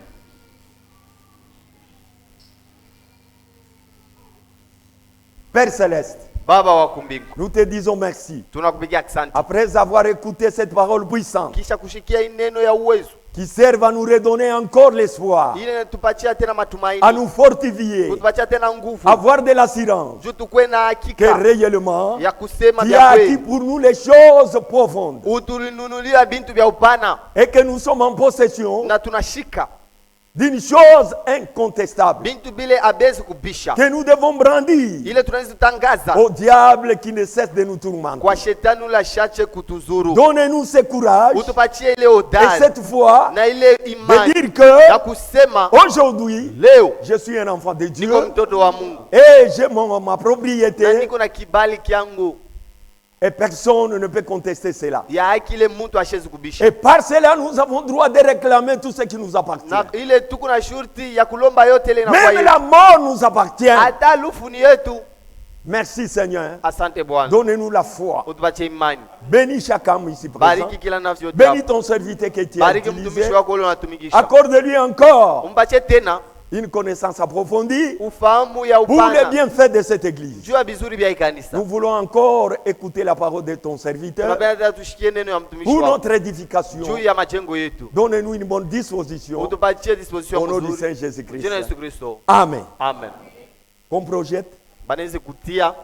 Père Céleste,
Baba wa kumbingu,
nous te disons merci.
tunakupigia asante
Après avoir écouté cette parole puissante
kisha kushikia hii neno ya uwezo
qui serve à nous redonner encore l'espoir,
ile tupatia tena
à
matumaini,
nous fortifier,
kutupatia tena nguvu,
avoir de l'assurance
juu tukue na
que
hakika
réellement,
ya kusema
tu
vya
as acquis
kweli,
pour nous les choses profondes
utulinunulia bintu vya upana
et que nous sommes en possession
na tunashika
d'une chose incontestable
bintu bile abezi kubisha,
que nous devons brandir
ile tunaweza tangaza
au diable qui ne cesse de nous tourmenter.
kwa shetani ula shache kutuzuru.
Donnez-nous ce courage
Utupatie ile
et
hodari
cette foi
na ile
de
imani
dire que
ya kusema
aujourd'hui,
leo
je suis un enfant de Dieu
niko mtoto wa Mungu
et j'ai ma
na
propriété
niko na kibali kyangu
et personne ne peut contester cela.
ya haki, ile mtu ashezi kubisha,
Et par cela, nous avons droit de réclamer tout ce qui nous appartient.
na ile tuko na shurti ya kulomba yote ile inakuwa
Même
yetu.
la mort nous appartient.
Hata lufu ni yetu.
Merci Seigneur.
Asante Bwana,
Donnez-nous la foi.
utupatie imani.
Bénis chaque âme ici présent.
Bariki kila nafsi yote
Bénis
hapa.
ton serviteur qui est
Bariki
utilisé.
mtumishi wako ule unatumikisha.
Accorde-lui encore
Umpatie tena
une connaissance approfondie
ufahamu ya
pour les
upana
bienfaits de cette église.
juu ya vizuri vya hii kanisa.
Nous voulons encore écouter la parole de ton serviteur
Tunapenda tushikie neno ya mtumishi
pour
wako
notre édification.
juu ya majengo yetu.
Donnez-nous une bonne disposition
Utupatie disposition
au nom du
nzuri.
Saint Jésus-Christ.
Jina Yesu Kristo.
Amen.
Amen.
Qu'on projette.
Banaweza kutia.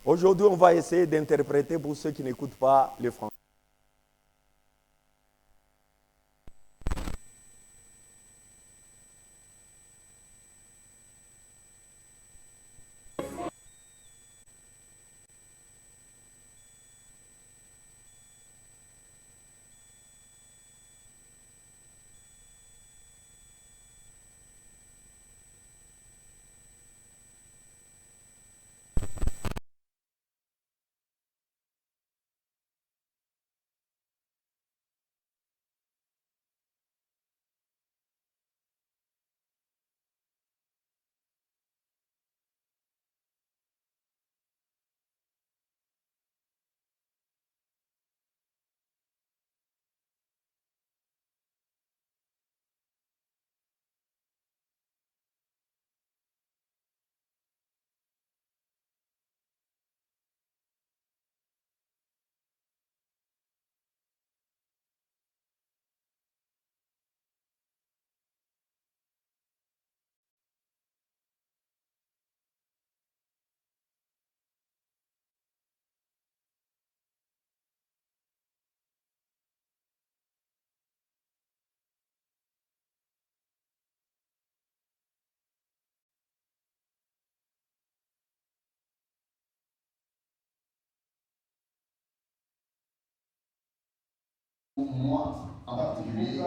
Aujourd'hui, on va essayer d'interpréter pour ceux qui n'écoutent pas le français.
Moi en particulier,